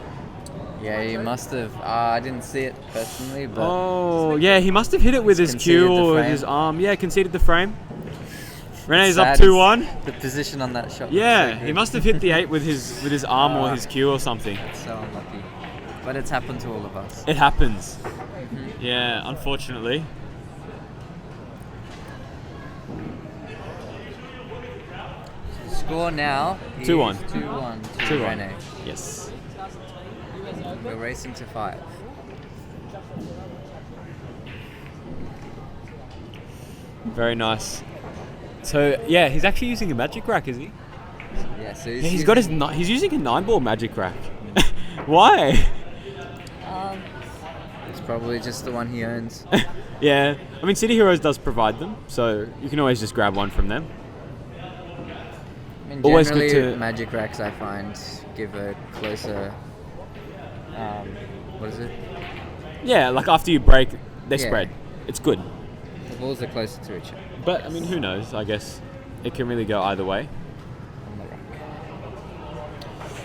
Yeah, he must have. I didn't see it personally, but. Oh, yeah, he must have hit it with his cue or with his arm. Yeah, conceded the frame. Rene's up 2-1. The position on that shot. Yeah, he must have hit the 8 with his arm or his cue or something. That's so unlucky. But it's happened to all of us. It happens. Yeah, unfortunately. The score now is 2-1. 2-1 to Rene. Yes. We're racing to 5. Very nice. So yeah, he's actually using a magic rack, is he? Yeah, so he's using a 9-ball magic rack. Why? It's probably just the one he owns. Yeah, I mean City Heroes does provide them, so you can always just grab one from them. I mean, Always generally, good to magic racks I find give a closer. What is it? Yeah, like after you break, they spread. It's good. The balls are closer to each other. But I mean, who knows? I guess it can really go either way. On the rack.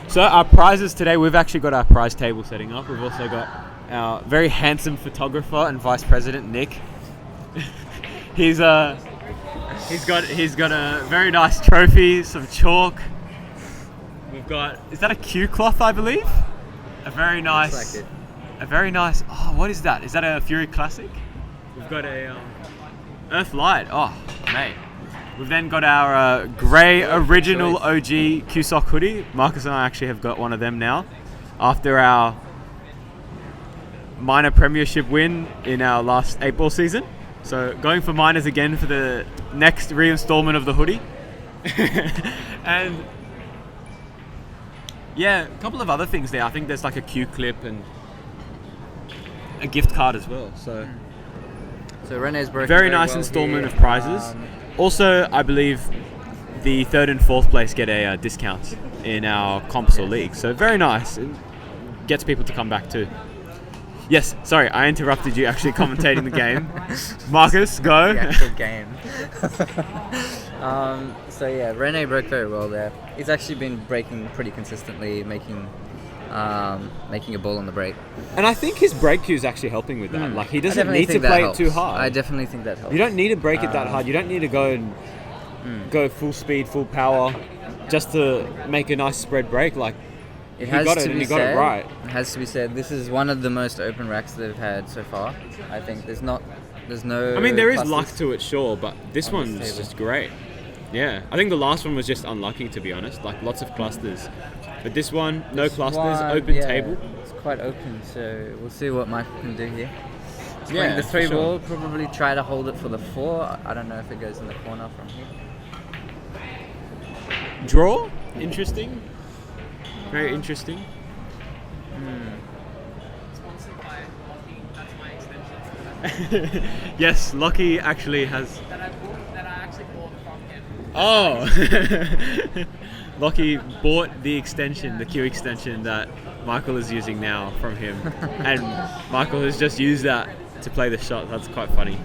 So our prizes today, we've actually got our prize table setting up. We've also got our very handsome photographer and vice president Nick. He's got a very nice trophy, some chalk. We've got, is that a cue cloth, I believe? A very nice. Looks like it. A very nice. Oh, what is that? Is that a Fury Classic? We've got a Earth Light. Oh, mate. We've then got our grey original OG CueSoc hoodie. Marcus and I actually have got one of them now, after our minor premiership win in our last 8-ball season. So going for minors again for the next reinstallment of the hoodie. And yeah, a couple of other things there. I think there's like a cue clip and a gift card as well. So Rene's broken very nice installment of prizes. Also, I believe the 3rd and 4th place get a discount in our comps or league. So very nice. It gets people to come back too. Yes, sorry, I interrupted you actually commentating the game. Marcus, go. The actual game. So yeah, Rene broke very well there. He's actually been breaking pretty consistently, making a ball on the break. And I think his break cue is actually helping with that. Like he doesn't need to play it too hard. I definitely think that helps. You don't need to break it that hard. You don't need to go full speed, full power, just to make a nice spread break. Like It he got it right. It has to be said. This is one of the most open racks they've had so far. I think there's no. I mean, there is clusters luck to it, sure, but this on one's this just great. Yeah, I think the last one was just unlucky, to be honest. Like lots of clusters, but this one, no clusters, open table. It's quite open, so we'll see what Michael can do here. He's Yeah, playing the 3 for sure. ball. Probably try to hold it for the 4. I don't know if it goes in the corner from here. Draw, interesting. Very interesting. Yes, Lockie actually has. That I actually bought from him. Oh, Lockie bought the extension, the Q extension that Michael is using now from him, and Michael has just used that to play the shot. That's quite funny.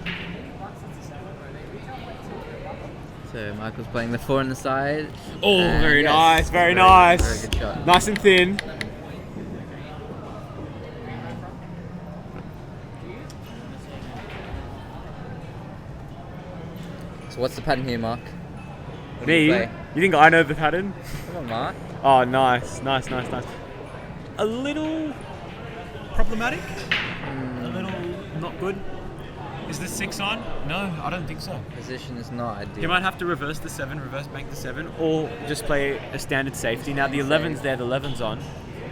So Michael's playing the 4 on the side. Oh, And very yes, nice, very nice. Very good shot. Nice and thin. So what's the pattern here, Mark? What do Me? you play? You think I know the pattern? Come on, Mark. Oh, nice. A little problematic. A little not good. Is the 6 on? No, I don't think so. Position is not ideal. You might have to reverse the 7, reverse bank the 7, or just play a standard safety. Now the 11's there, the 11's on.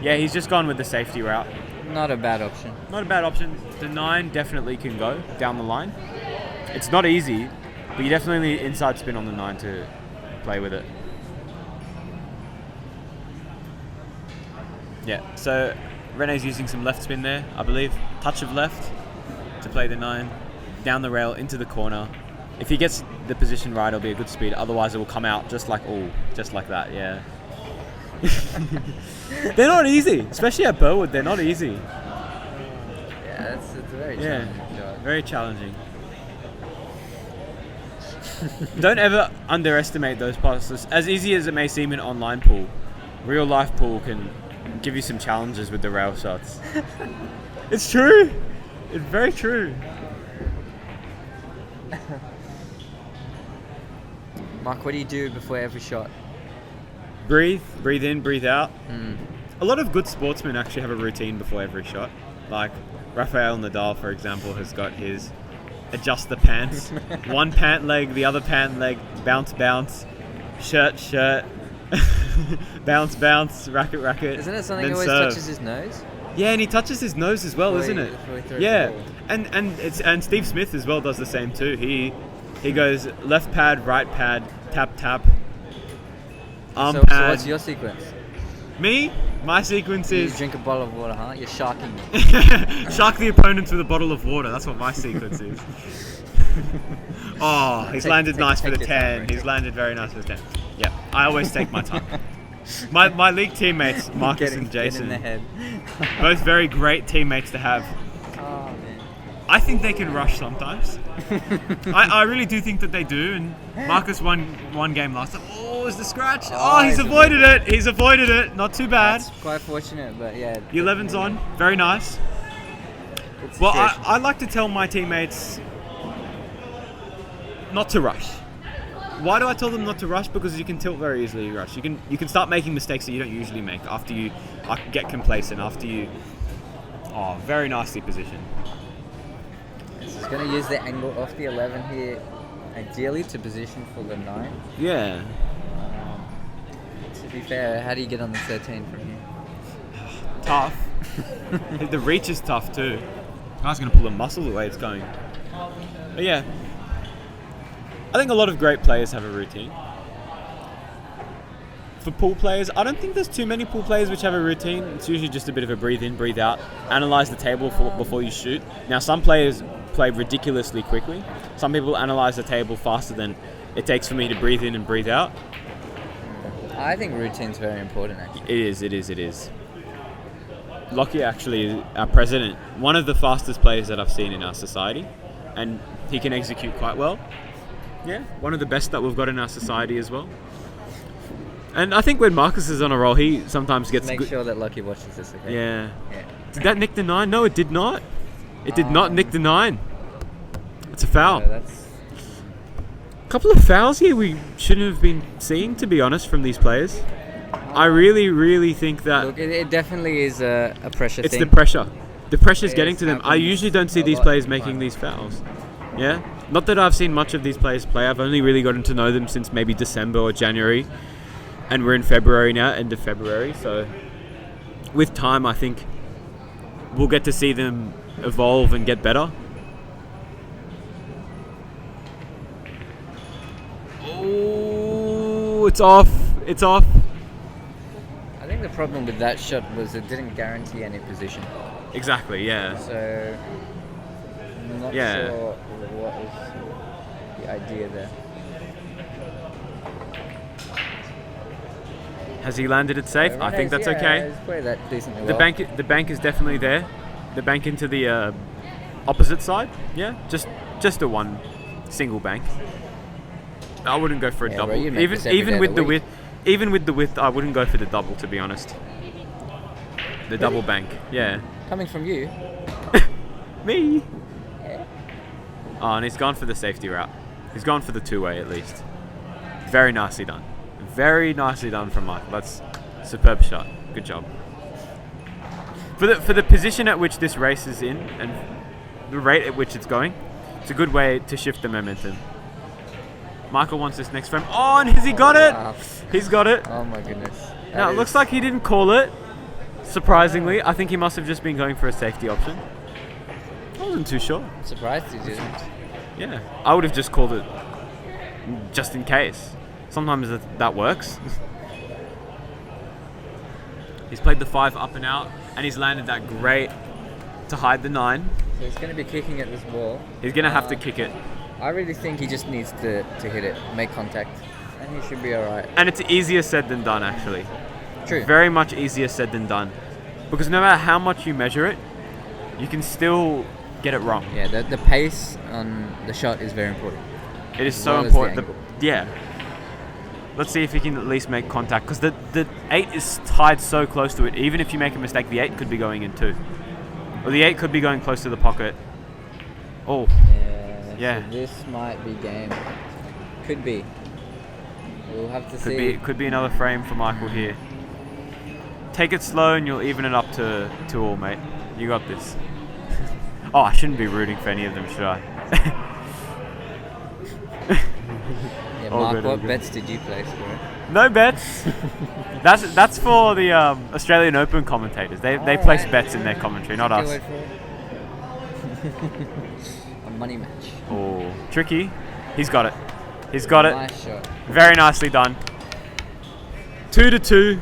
Yeah, he's just gone with the safety route. Not a bad option. Not a bad option. The 9 definitely can go down the line. It's not easy, But you definitely need inside spin on the 9 to play with it. Yeah, so Rene's using some left spin there, I believe. Touch of left to play the 9. Down the rail, into the corner. If he gets the position right, it'll be a good speed. Otherwise, it will come out just like that, yeah. They're not easy, especially at Burwood. They're not easy. Yeah, it's very challenging. Very challenging. Don't ever underestimate those passes. As easy as it may seem in online pool, real life pool can give you some challenges with the rail shots. It's true. It's very true. Mark, what do you do before every shot? Breathe in, breathe out. A lot of good sportsmen actually have a routine before every shot. Like Rafael Nadal, for example, has got his adjust the pants. One pant leg, the other pant leg, bounce, shirt, bounce, racket. Isn't it something he always serve. touches his nose? Yeah, and he touches his nose as well, isn't it? Yeah, and Steve Smith as well does the same too. He goes left pad, right pad, tap, arm So pad. what's your sequence? Me? My sequence You is drink a bottle of water, huh? You're sharking me. shark the opponents with a bottle of water. That's what my sequence is. Oh, he's landed nice for the 10. He's landed very nice for the 10. Yeah, I always take my time. My league teammates, Marcus and Jason, in the head. both very great teammates to have. Oh, man. I think they can rush sometimes. I really do think that they do. And Marcus won one game last time. Oh, is the scratch? Oh, he's avoided it. He's avoided it. Not too bad. That's quite fortunate, but yeah. The 11's on. Very nice. Well, I like to tell my teammates not to rush. Why do I tell them not to rush? Because you can tilt very easily. You rush. You can start making mistakes that you don't usually make after you get complacent. After you. Oh, very nicely positioned. He's going to use the angle off the 11 here, ideally to position for the 9. Yeah. To be fair, how do you get on the 13 from here? Tough. The reach is tough too. Guy's going to pull a muscle the way it's going. But yeah. I think a lot of great players have a routine. For pool players, I don't think there's too many pool players which have a routine. It's usually just a bit of a breathe in, breathe out. Analyze the table before you shoot. Now, some players play ridiculously quickly. Some people analyze the table faster than it takes for me to breathe in and breathe out. I think routine's very important, actually. It is. Lockie actually, our president, one of the fastest players that I've seen in our society, and he can execute quite well. Yeah, one of the best that we've got in our society as well. And I think when Marcus is on a roll, he sometimes gets Make sure that Lockie watches this, okay? Yeah. Did that nick the 9? No, it did not. It did not nick the 9. It's a foul. Yeah, that's... A couple of fouls here we shouldn't have been seeing, to be honest, from these players. I really, really think that... Look, it definitely is a pressure it's thing. the pressure. The pressure's It getting is to them. I happening usually don't see a these lot players in making finals. these fouls. Yeah? Not that I've seen much of these players play. I've only really gotten to know them since maybe December or January. And we're in February now, end of February. So with time, I think we'll get to see them evolve and get better. Oh, it's off. It's off. I think the problem with that shot was it didn't guarantee any position. Exactly, yeah. So, I'm not Yeah. sure what was the idea there. Has he landed it safe? I think that's okay. He's played that decently The well. the bank is definitely there. The bank into the opposite side. Yeah, just a one single bank. I wouldn't go for a Yeah, double. bro, you make this every Even day with of the the week. width, even with the width, I wouldn't go for the double, to be honest. The double bank. Yeah. Coming from you. Me. Yeah. Oh, and he's gone for the safety route. He's gone for the two-way at least. Very nicely done. Very nicely done from Michael. That's a superb shot. Good job. For the position at which this race is in and the rate at which it's going, it's a good way to shift the momentum. Michael wants this next frame. Oh, and has he got it? Wow. He's got it. Oh my goodness. Now, it looks like he didn't call it. Surprisingly, I think he must have just been going for a safety option. I wasn't too sure. Surprised he didn't. Yeah, I would have just called it just in case. Sometimes that works. He's played the 5 up and out, and he's landed that great to hide the 9. So he's going to be kicking at this ball. He's going to have to kick it. I really think he just needs to hit it, make contact, and he should be alright. And it's easier said than done, actually. True. Very much easier said than done. Because no matter how much you measure it, you can still get it wrong. Yeah, the pace on the shot is very important. It is As so well as important. the angle. Yeah. Let's see if he can at least make contact. Because the 8 is tied so close to it. Even if you make a mistake, the 8 could be going in too. Or the 8 could be going close to the pocket. Oh. Yeah. So this might be game. Could be. We'll have to see. Could be another frame for Michael here. Take it slow and you'll even it up to all, mate. You got this. Oh, I shouldn't be rooting for any of them, should I? Yeah, All Mark, good, all what good. bets did you place for it? No bets. That's for the Australian Open commentators. They place Alright. bets in their commentary, not Take us. your word for it. A money match. Oh, tricky. He's got it. He's got it. Nice shot. Very nicely done. 2-2.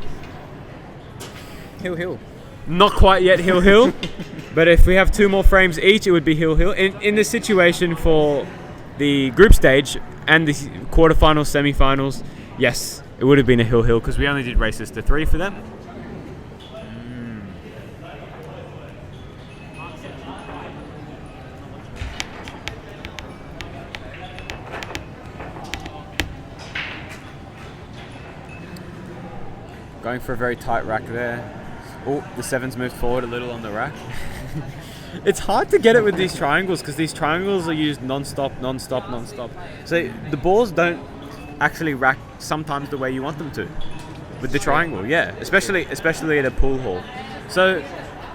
Hill. Not quite yet Hill. But if we have 2 more frames each, it would be Hill. In this situation for the group stage and the quarterfinals, semi-finals, yes, it would have been a Hill because we only did races to 3 for them. Going for a very tight rack there. Oh, the 7's moved forward a little on the rack. It's hard to get it with these triangles because these triangles are used non-stop. So the balls don't actually rack sometimes the way you want them to with the triangle, yeah. Especially at a pool hall. So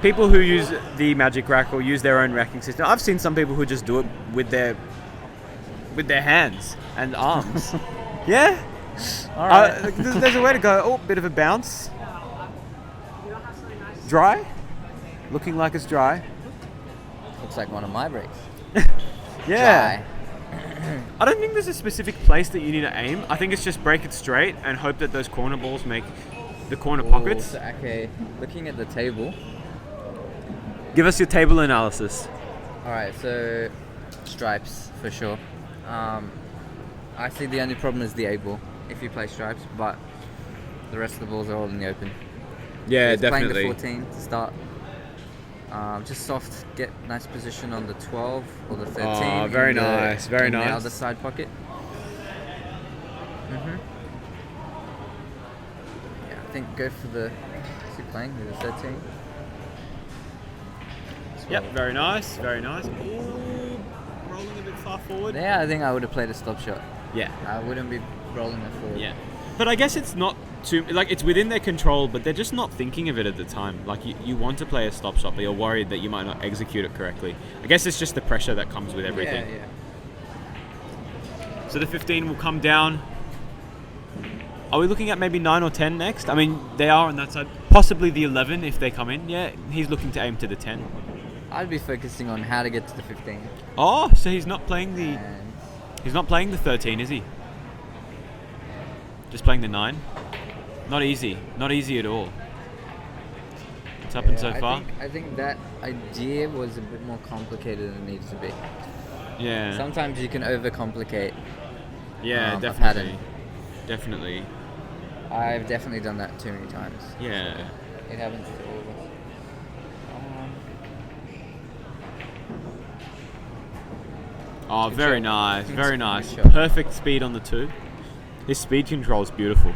people who use the magic rack or use their own racking system, I've seen some people who just do it with their hands and arms. Yeah. Alright. There's a way to go. Oh, bit of a bounce. Dry? Looking like it's dry. Looks like one of my breaks. Yeah. Dry. I don't think there's a specific place that you need to aim. I think it's just break it straight and hope that those corner balls make the corner pockets. So, okay, looking at the table. Give us your table analysis. Alright, so stripes for sure. I see the only problem is the A ball if you play stripes, but the rest of the balls are all in the open. Yeah, He's definitely. playing the 14 to start. Just soft, get nice position on the 12 or the 13. Oh, very nice, very in nice. the other side pocket. Yeah, I think go for the. Is he playing with the 13? Yep, very nice, very nice. Ooh, rolling a bit far forward. Yeah, I think I would have played a stop shot. Yeah. I wouldn't be rolling it forward. Yeah. But I guess it's not too, like, it's within their control, but they're just not thinking of it at the time. Like, you want to play a stop shot, but you're worried that you might not execute it correctly. I guess it's just the pressure that comes with everything. Yeah. So the 15 will come down. Are we looking at maybe 9 or 10 next? I mean, they are on that side. Possibly the 11 if they come in. Yeah, he's looking to aim to the 10. I'd be focusing on how to get to the 15. Oh, so he's not playing the... And He's not playing the 13, is he? Just playing the 9? Not easy. Not easy at all. What's happened so far? I think that idea was a bit more complicated than it needs to be. Yeah. Sometimes you can overcomplicate. Yeah, a definitely. pattern. Definitely. I've definitely done that too many times. Yeah. It happens to all of us. Oh, Good very shot. nice. Good Very shot. nice. Good shot. Perfect speed on the 2. His speed control is beautiful.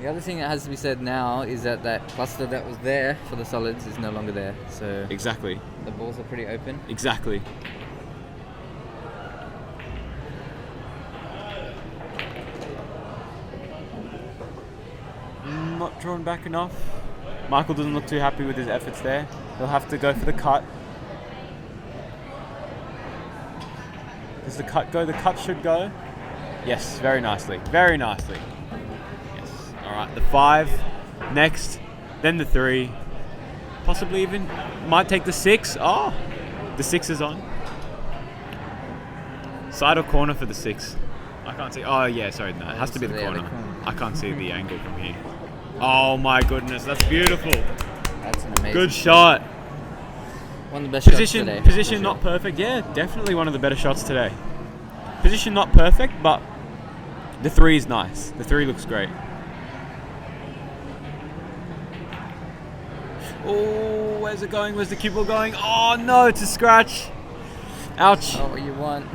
The other thing that has to be said now is that that cluster that was there for the solids is no longer there. So Exactly. the balls are pretty open. Exactly. Not drawn back enough. Michael doesn't look too happy with his efforts there. He'll have to go for the cut. Does the cut go? The cut should go. Yes, very nicely. Very nicely. Yes. Alright, the 5 next, then the 3. Possibly even might take the 6. Oh, the 6 is on. Side or corner for the 6? I can't see. Oh, yeah, sorry. No, it has to be the Yeah, the corner. corner. I can't see the angle from here. Oh, my goodness. That's beautiful. That's an amazing. Good shot. One of the best shots today. Position for not sure. perfect. Yeah, definitely one of the better shots today. Position not perfect, but the 3 is nice. The 3 looks great. Oh, where's it going? Where's the cue ball going? Oh, no, it's a scratch. Ouch. Oh, you won.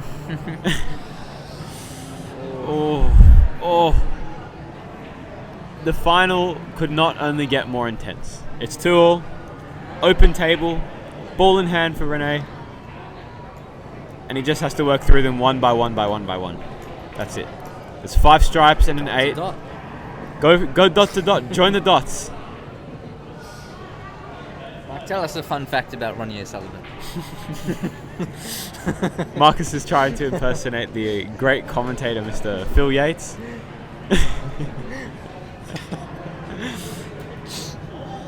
Oh. The final could not only get more intense. It's 2-all, open table, ball in hand for Rene, and he just has to work through them one by one by one by one. That's it. There's 5 stripes and an 8. Dot. Go dot to dot. Join the dots. Mark, tell us a fun fact about Ronnie O'Sullivan. Marcus is trying to impersonate the great commentator, Mr. Phil Yates.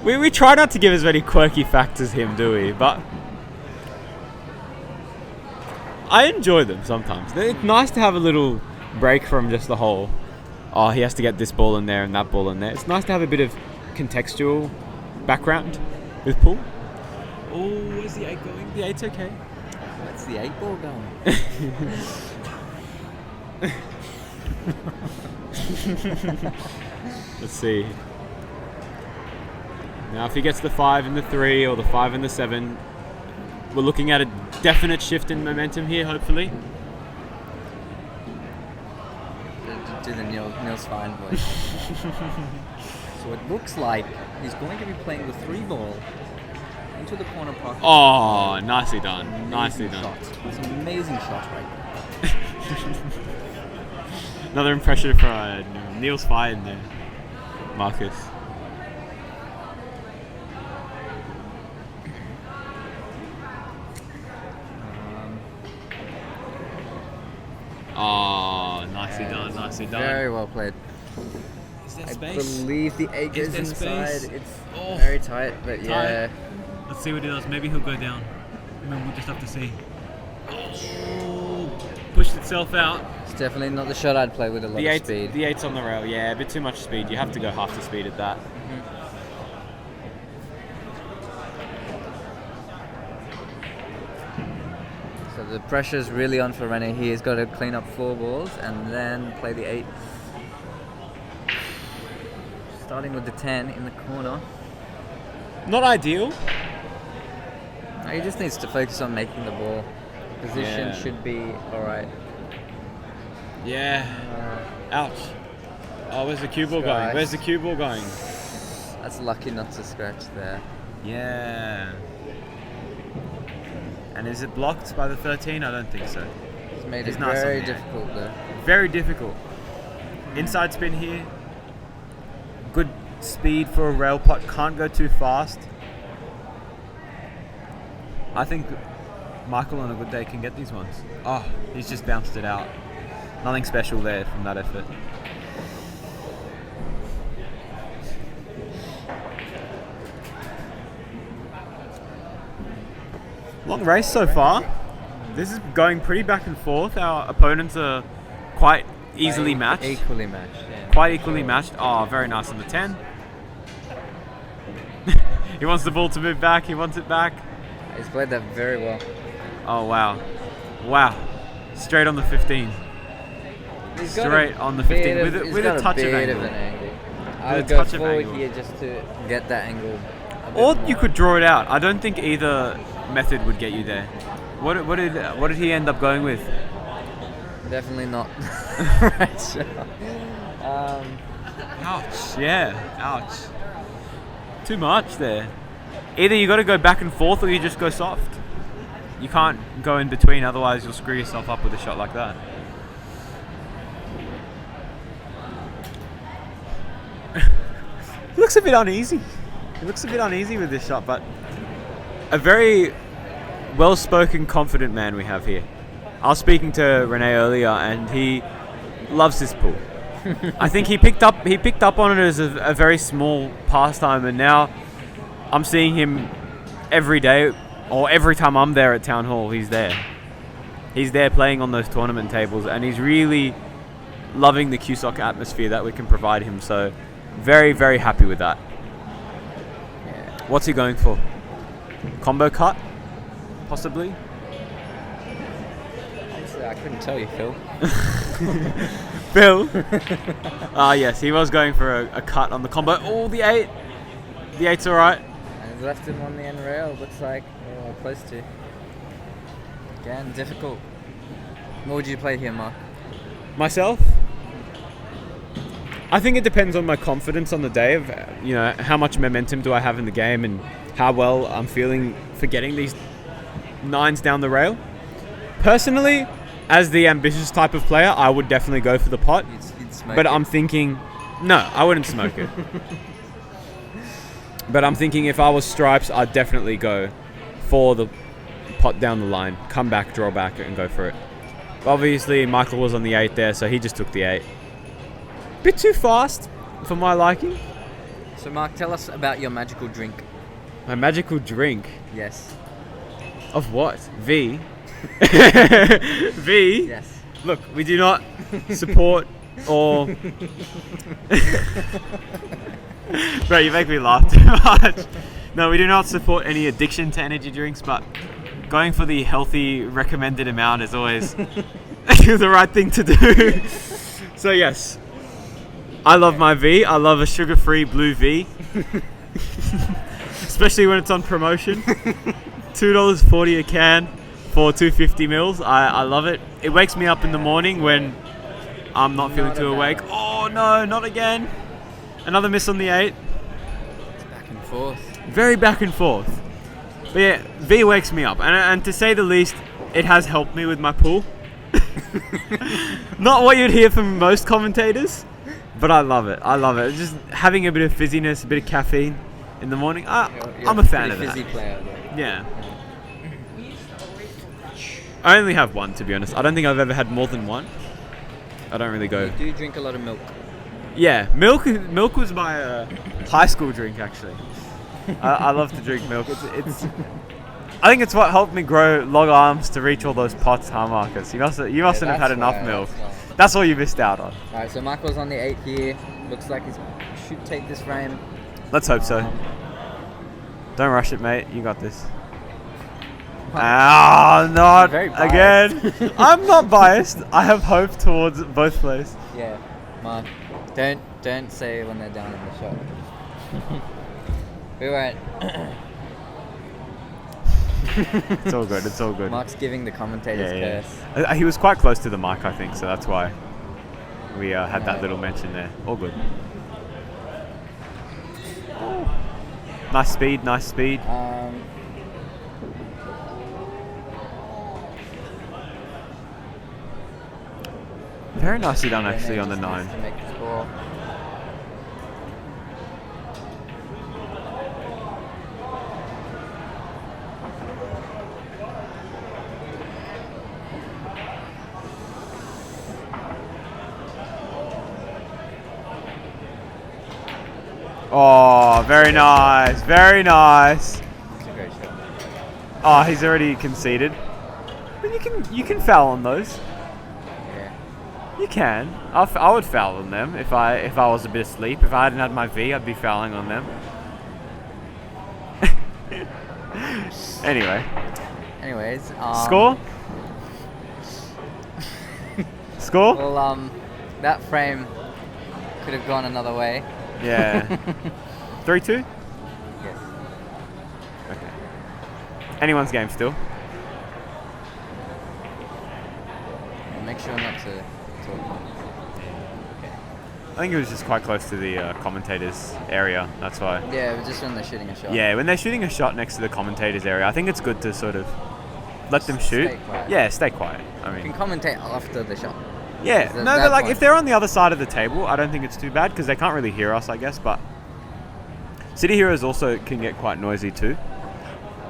We try not to give as many quirky facts as him, do we? But I enjoy them sometimes. It's nice to have a little break from just the whole, oh, he has to get this ball in there and that ball in there. It's nice to have a bit of contextual background with pool. Oh, where's the 8 going? The 8's okay. What's the 8 ball going? Let's see. Now, if he gets the 5 and the 3 or the 5 and the 7, we're looking at a definite shift in momentum here, hopefully. Do the Neil's fine voice. So it looks like he's going to be playing the 3 ball into the corner pocket. Oh, nicely done. Amazing Nicely done. shot. It's an amazing shot right there. Another impression for Neil's fine there, Marcus. Oh, nicely done, nicely done. Very well played. Is there I space? believe the 8 Is goes there inside. space? It's Oh. very tight, but yeah. Let's see what he does. Maybe he'll go down. We'll just have to see. Oh, pushed itself out. It's definitely not the shot I'd play with a lot of speed. The 8's on the rail, yeah, a bit too much speed. You have to go half the speed at that. So the pressure's really on for Rene. He has got to clean up 4 balls and then play the 8. Starting with the 10 in the corner. Not ideal. He just needs to focus on making the ball. Position Yeah. should be alright. Yeah. Ouch. Oh, where's the cue ball going? Scratch. Where's the cue ball going? That's lucky not to scratch there. Yeah. And is it blocked by the 13? I don't think so. He's made He's it nice on very the difficult though. Very difficult. Inside spin here. Good speed for a rail putt. Can't go too fast. I think Michael on a good day can get these ones. Oh, he's just bounced it out. Nothing special there from that effort. Long race so far. This is going pretty back and forth. Our opponents are quite easily matched. Equally matched, yeah. Quite equally matched. Oh, very nice on the 10. He wants the ball to move back. He wants it back. He's played that very well. Oh, wow. Wow. Straight on the 15. He's got Straight on the 15 bit with of- a, he's with got a touch of bit angle. an angle. I With would a go touch of forward angle. here just to get that angle. a bit Or you more. could draw it out. I don't think either method would get you there. What did he end up going with? Definitely not. Right shot. Ouch. Yeah. Ouch. Too much there. Either you got to go back and forth or you just go soft. You can't go in between, otherwise you'll screw yourself up with a shot like that. He looks a bit uneasy. He looks a bit uneasy with this shot, but a very well-spoken, confident man we have here. I was speaking to Rene earlier, and he loves this pool. I think he picked up on it as a very small pastime, and now I'm seeing him every day, or every time I'm there at Town Hall, he's there. He's there playing on those tournament tables, and he's really loving the CueSoc atmosphere that we can provide him. So very, very happy with that. Yeah. What's he going for? Combo cut? Possibly? Honestly, I couldn't tell you, Phil. Phil? Yes, he was going for a cut on the combo. Oh, the 8. The 8's alright. And he's left him on the end rail, looks like. Or close to. Again, difficult. What would you play here, Mark? Myself? I think it depends on my confidence on the day of, how much momentum do I have in the game and how well I'm feeling for getting these 9s down the rail. Personally, as the ambitious type of player, I would definitely go for the pot. You'd smoke But it. I'm thinking, no, I wouldn't smoke it. But I'm thinking if I was stripes, I'd definitely go for the pot down the line, come back, draw back, and go for it. But obviously, Michael was on the 8 there, so he just took the 8. Bit too fast for my liking. So, Mark, tell us about your magical drink. My magical drink. Yes. Of what? V? V? Yes. Look, we do not support or... Bro, you make me laugh too much. No, we do not support any addiction to energy drinks, but going for the healthy recommended amount is always the right thing to do. So yes, I love my V. I love a sugar-free blue V. Especially when it's on promotion. $2.40 a can for 250 mils. I love it. It wakes me up in the morning when I'm not feeling too awake. Oh no, not again. Another miss on the 8. It's back and forth. Very back and forth. But yeah, V wakes me up. And to say the least, it has helped me with my pool. Not what you'd hear from most commentators, but I love it. I love it. Just having a bit of fizziness, a bit of caffeine in the morning. You're I'm a fan of pretty that. fizzy player, though. Yeah. I only have one, to be honest. I don't think I've ever had more than one. I don't really go. You do drink a lot of milk. Yeah, milk was my high school drink, actually. I love to drink milk. It's I think it's what helped me grow long arms to reach all those pots, huh, Marcus? You mustn't have had enough milk. That's all you missed out on. Alright, so Michael's on the 8 here. Looks like he should take this frame. Let's hope so. Don't rush it, mate. You got this. Not Very again. I'm not biased. I have hope towards both plays. Yeah, Mark. Don't say when they're down in the shot. We won't. It's all good. It's all good. Mark's giving the commentator's curse. He was quite close to the mic, I think, so that's why we had that little mention there. All good. Nice speed. Nice speed. Very nicely done, actually, on the 9. To make the score. Oh, very nice. Very nice. It's a great shot. Oh, he's already conceded. But you can foul on those. Yeah. You can. I would foul on them if I was a bit asleep. If I hadn't had my V, I'd be fouling on them. Anyway. Anyways. Score? Score? Well, that frame could have gone another way. Yeah. 3-2? Yes. Okay. Anyone's game still. Make sure not to talk. I think it was just quite close to the commentators area. That's why. Yeah, it was just when they're shooting a shot. Yeah, when they're shooting a shot next to the commentators area, I think it's good to sort of let them shoot. Stay quiet. Yeah, stay quiet. I You mean, can commentate after the shot. yeah. At No, that but like point. if they're on the other side of the table, I don't think it's too bad because they can't really hear us, I guess. But City Heroes also can get quite noisy too.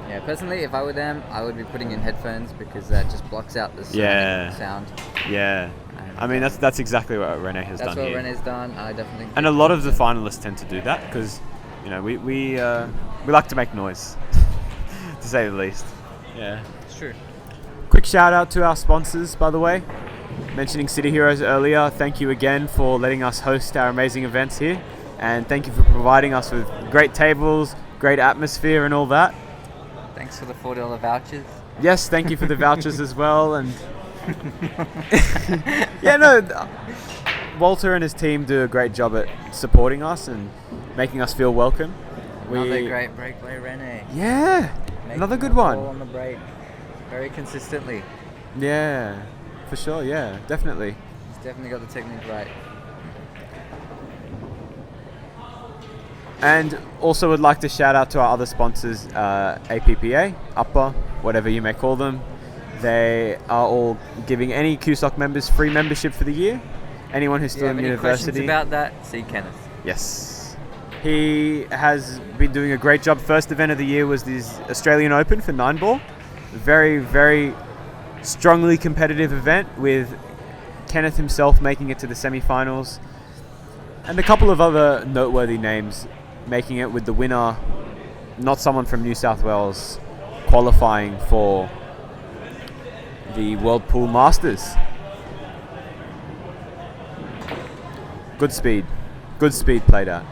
Yeah, personally, if I were them, I would be putting in headphones because that just blocks out the Yeah. sound. Yeah. I mean, that's exactly what Rene has That's done what here. Rene's done. I definitely. And a lot of the finalists tend to do that because, we like to make noise, to say the least. Yeah. It's true. Quick shout out to our sponsors, by the way. mentioning City Heroes earlier, thank you again for letting us host our amazing events here. And thank you for providing us with great tables, great atmosphere and all that. Thanks for the $4 vouchers. Yes, thank you for the vouchers as well. And Walter and his team do a great job at supporting us and making us feel welcome. Another great break by Rene. Yeah, another good one. On the break, very consistently. Yeah, for sure. Yeah, definitely. He's definitely got the technique right. And also would like to shout out to our other sponsors, APPA, UPPA, whatever you may call them. They are all giving any CueSoc members free membership for the year. Anyone who's still in university. Questions about that? See Kenneth. Yes. He has been doing a great job. First event of the year was this Australian Open for 9-ball. Very, very strongly competitive event with Kenneth himself making it to the semi-finals. And a couple of other noteworthy names making it, with the winner, not someone from New South Wales, qualifying for the World Pool Masters. Good speed played out.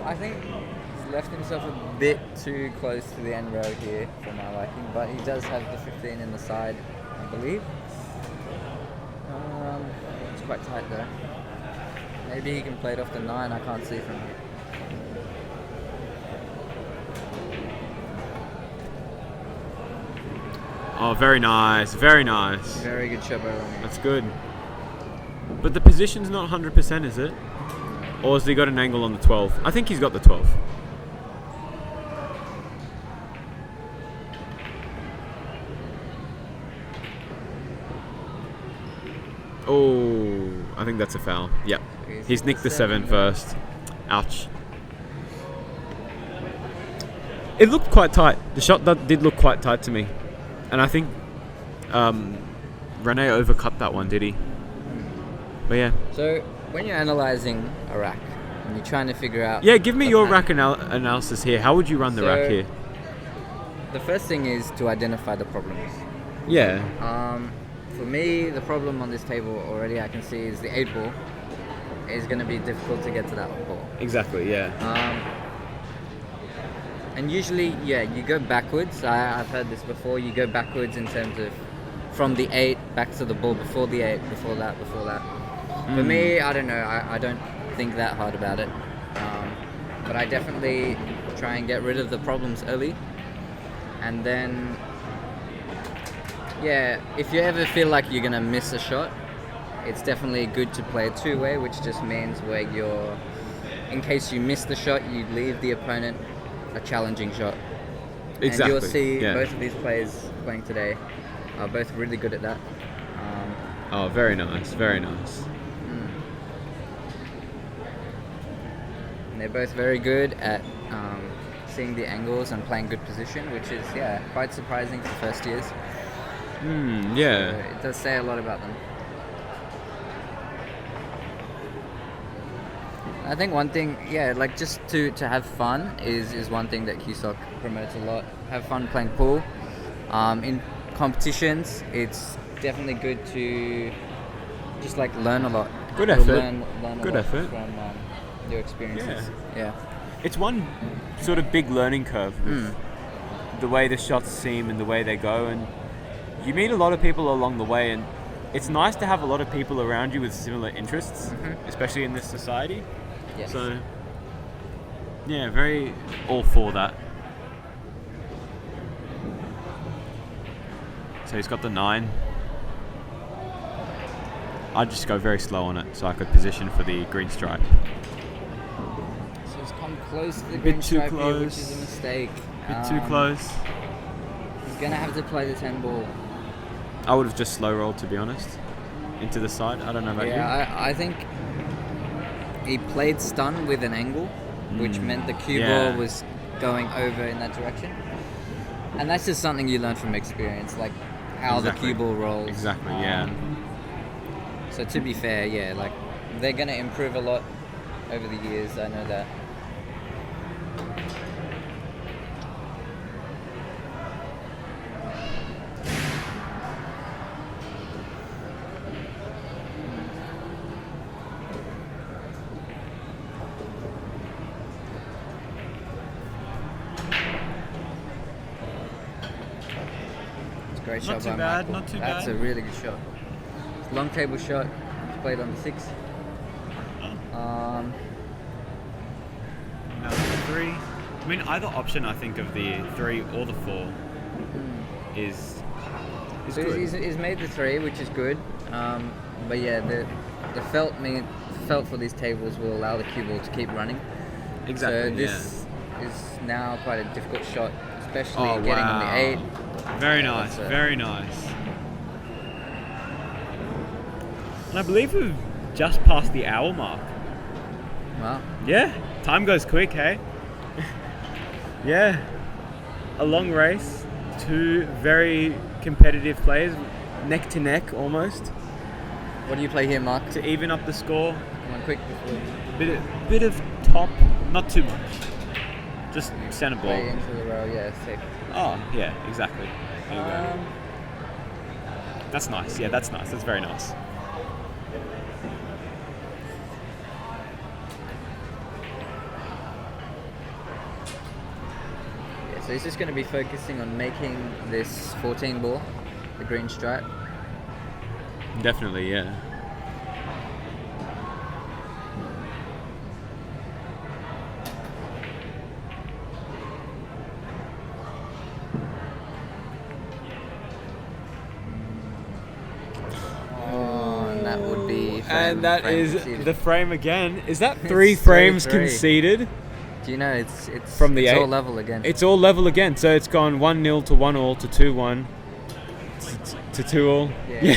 I think he's left himself a bit too close to the end row here for my liking, but he does have the 15 in the side, I believe. It's quite tight though. Maybe he can play it off the 9, I can't see from here. Oh, very nice, very nice. Very good shot by Rene. That's good. But the position's not 100%, is it? Or has he got an angle on the 12? I think he's got the 12. Oh, I think that's a foul. Yep. He's nicked the 7 first. Ouch. It looked quite tight. The shot did look quite tight to me. And I think Rene overcut that one, did he? But yeah. So, when you're analysing a rack and you're trying to figure out... Yeah, give me your rack analysis here. How would you run the rack here? The first thing is to identify the problems. Yeah. For me, the problem on this table already I can see is the 8-ball is going to be difficult to get to that ball. Exactly, yeah. And usually, you go backwards. I've heard this before. You go backwards in terms of from the 8 back to the ball before the 8, before that. For me, I don't know. I don't think that hard about it. But I definitely try and get rid of the problems early. And then, if you ever feel like you're going to miss a shot, it's definitely good to play a 2-way, which just means where in case you miss the shot, you leave the opponent a challenging shot. Exactly. And you'll see both of these players playing today are both really good at that. Oh, very nice, very nice. And they're both very good at seeing the angles and playing good position, which is quite surprising for first years. Yeah. So it does say a lot about them. I think one thing, like just to have fun is one thing that CueSoc promotes a lot. Have fun playing pool. In competitions, it's definitely good to just like learn a lot. Good effort. Learn Good a lot effort. from your experiences. Yeah. It's one sort of big learning curve with the way the shots seem and the way they go, and you meet a lot of people along the way, and it's nice to have a lot of people around you with similar interests, especially in this society. Yes. So, very all for that. So he's got the 9. I'd just go very slow on it so I could position for the green stripe. So he's come close to the green stripe here, which is a mistake. Bit too close. He's going to have to play the 10 ball. I would have just slow rolled, to be honest, into the side. I don't know about you. I think he played stun with an angle, which meant the cue ball was going over in that direction. And that's just something you learn from experience, like how the cue ball rolls. Exactly, So to be fair, like they're going to improve a lot over the years, I know that. Great Not shot too by bad, Michael. not too That's bad. a really good shot. Long table shot. He's played on the 6. Now, 3. I mean, either option, I think, of the 3 or the 4 is So good. he's made the 3, which is good. But yeah, the felt for these tables will allow the cue ball to keep running. Exactly. So this is now quite a difficult shot, especially Oh, getting on the 8. Very nice, that's it. very nice. And I believe we've just passed the hour mark. Wow. Yeah, time goes quick, hey? Yeah. A long race, 2 very competitive players, neck to neck almost, What do you play here, Mark? to even up the score. Come on, quick before Bit of top, not too much. Just centre ball. play into the row. Yeah, safe. Oh, yeah, exactly. There we go. That's nice. Yeah, that's nice. That's very nice. Yeah, so he's just going to be focusing on making this 14 ball, the green stripe. Definitely, yeah. Oh, and that would be. And that is conceded. the frame again. Is that It's 3 frames 3-3. conceded? Do you know it's From the it's 8? all level again. It's all level again. So it's gone 1-0 to 1-all to 2-1 to 2-all. Yeah.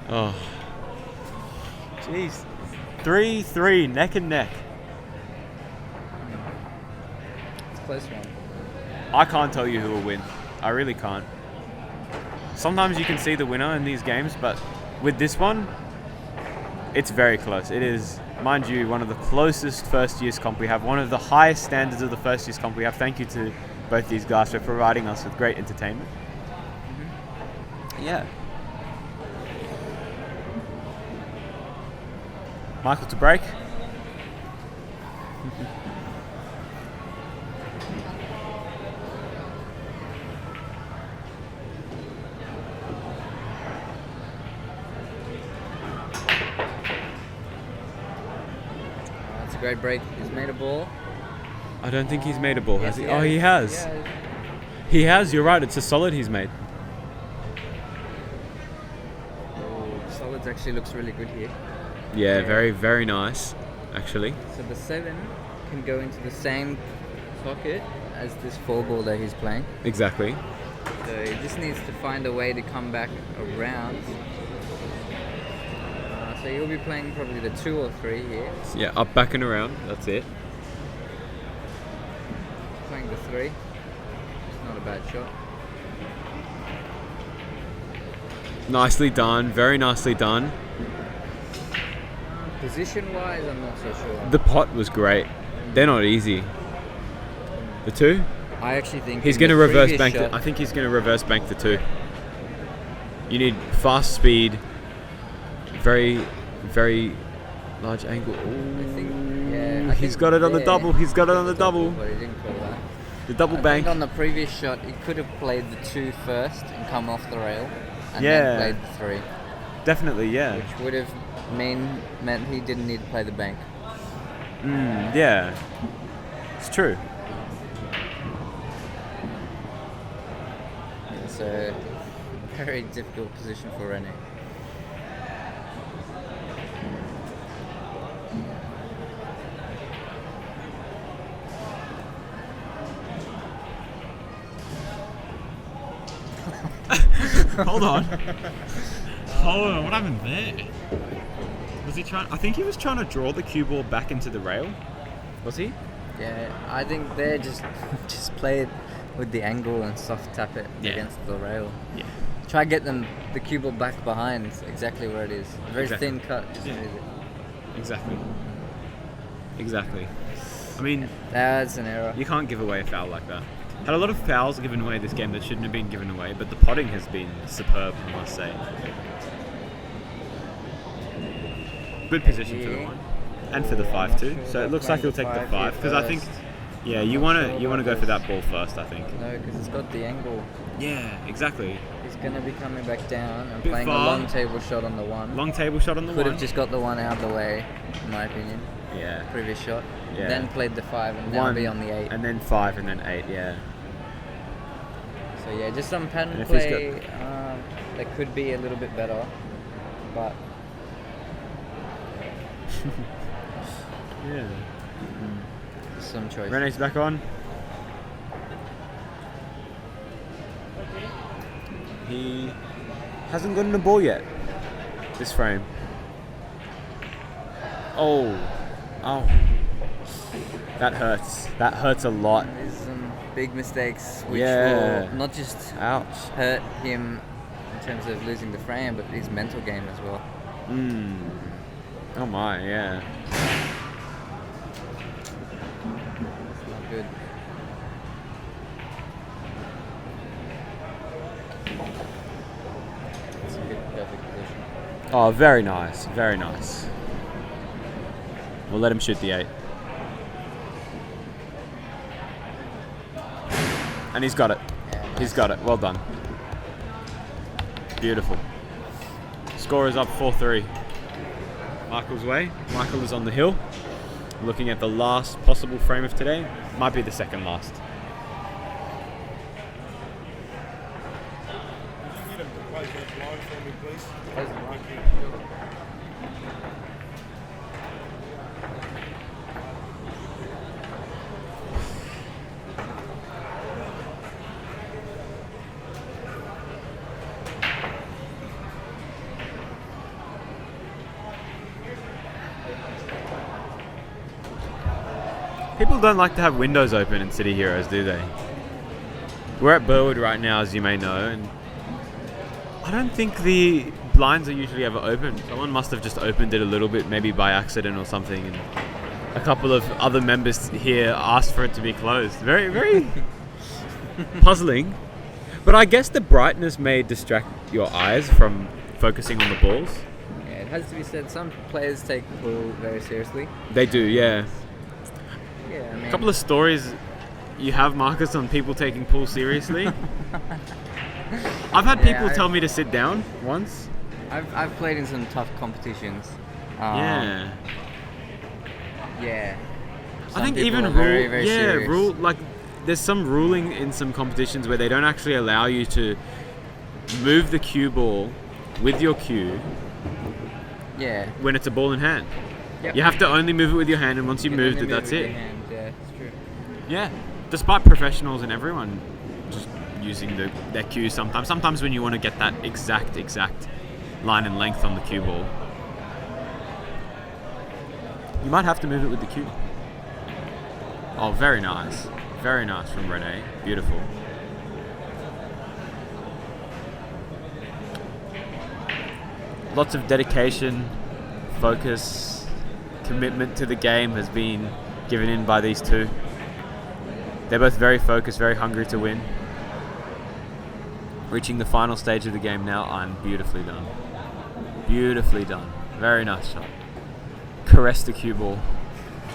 Oh. Jeez. 3-3, neck and neck. It's a close one. I can't tell you who will win. I really can't. Sometimes you can see the winner in these games, but with this one, it's very close. It is, mind you, one of the closest first years comp we have, one of the highest standards of the first years comp we have. Thank you to both these guys for providing us with great entertainment. Yeah. Michael to break. That's a great break. He's made a ball. I don't think he's made a ball, has he? Yes, Oh, he has. Yeah. He has, you're right. It's a solid he's made. Oh, solids actually looks really good here. Yeah, Yeah. very, very nice, actually. So the 7 can go into the same pocket as this 4 ball that he's playing. Exactly. So he just needs to find a way to come back around. So he'll be playing probably the 2 or 3 here. Yeah, up, back and around. That's it. Playing the 3. It's not a bad shot. Nicely done. Very nicely done. Position-wise, I'm not so sure. The pot was great. They're not easy. The 2? I actually think He's in going to the reverse previous bank. shot- I think he's going to reverse bank the 2. You need fast speed. Very, very large angle. I think, Ooh, yeah, I he's think got it on the there- double. He's got it on the double. But he didn't call that. The double I bank. think on the previous shot, he could have played the 2 first and come off the rail, and Yeah. then played the 3, Definitely, yeah. which would have meant he didn't need to play the bank. Yeah. It's true. It's a very difficult position for Rene. Hold on. Hold on, what happened there? Was he trying? I think he was trying to draw the cue ball back into the rail. Was he? Yeah, I think they just play it with the angle and soft tap it Yeah. against the rail. Yeah. Try get the cue ball back behind exactly where it is. Very Exactly. thin cut. Just Yeah. move it. Exactly. Exactly. I mean, That's an error. you can't give away a foul like that. Had a lot of fouls given away this game that shouldn't have been given away, but the potting has been superb, I must say. Good position for the 1. And for the 5 too. So it looks like he'll take the 5. Because I think Yeah, you wanna go for that ball first, I think. No, because it's got the angle. Yeah, exactly. He's going to be coming back down and Bit playing far. a long table shot on the one. Long table shot on the Could one. have just got the one out of the way, in my opinion. Yeah. Previous shot. Yeah. Then played the 5 and now One, be on the 8. and then 5, and then 8. Yeah. So yeah, just some pattern And if he's play that could be a little bit better, but Yeah. some choice. Rene's back on. He hasn't gotten the ball yet. This frame. Oh. That hurts. That hurts a lot. There's some big mistakes which Yeah. will not just Ouch. hurt him in terms of losing the frame, but his mental game as well. Oh my, yeah. It's not good. It's a good, perfect position. Oh, very nice. Very nice. We'll let him shoot the 8. And he's got it. Yeah, nice. He's got it. Well done. Beautiful. Score is up 4-3. Michael's way. Michael is on the hill. Looking at the last possible frame of today. Might be the second last. People don't like to have windows open in City Heroes, do they? We're at Burwood right now, as you may know, and I don't think the blinds are usually ever open. Someone must have just opened it a little bit, maybe by accident or something, and a couple of other members here asked for it to be closed. Very, very puzzling. But I guess the brightness may distract your eyes from focusing on the balls. Yeah, it has to be said, some players take pool very seriously. They do, yeah. Yeah, I mean, A couple of stories you have, Marcus, on people taking pool seriously. I've had people tell me to sit down once. I've played in some tough competitions. Yeah. Yeah. I Some think people even are rule, very, very serious. rule, like there's some ruling in some competitions where they don't actually allow you to move the cue ball with your cue Yeah. when it's a ball in hand. Yep. You have to only move it with your hand, and once you can moved only it, move that's with it. your hand, yeah, it's true. Yeah. Despite professionals and everyone just using their cue sometimes. Sometimes when you want to get that exact line and length on the cue ball, you might have to move it with the cue. Oh, very nice. Very nice from Rene. Beautiful. Lots of dedication, focus, commitment to the game has been given in by these two. They're both very focused, very hungry to win. Reaching the final stage of the game now, and beautifully done. Beautifully done. Very nice shot. Caress the cue ball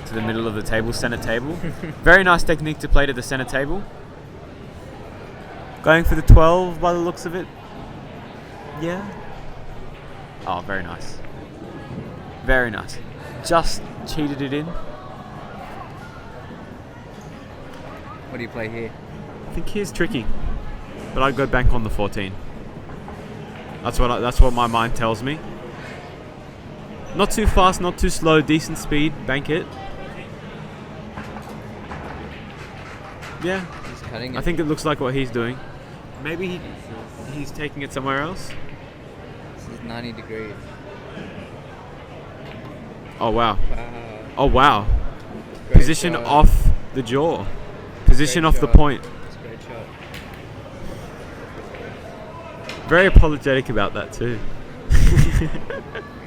to the middle of the table, center table. Very nice technique to play to the center table. Going for the 12 by the looks of it. Yeah. Oh, very nice. Very nice. Just cheated it in. What do you play here? I think here's tricky, but I'd go bank on the 14. That's what my mind tells me. Not too fast, not too slow, decent speed. Bank it. Yeah, He's cutting it. I think it looks like what he's doing. Maybe he's taking it somewhere else. This is 90 degrees. Oh wow. Wow. Oh wow. Great Position shot. off the jaw. Position Great off the shot. point. It's a great shot. Very apologetic about that too.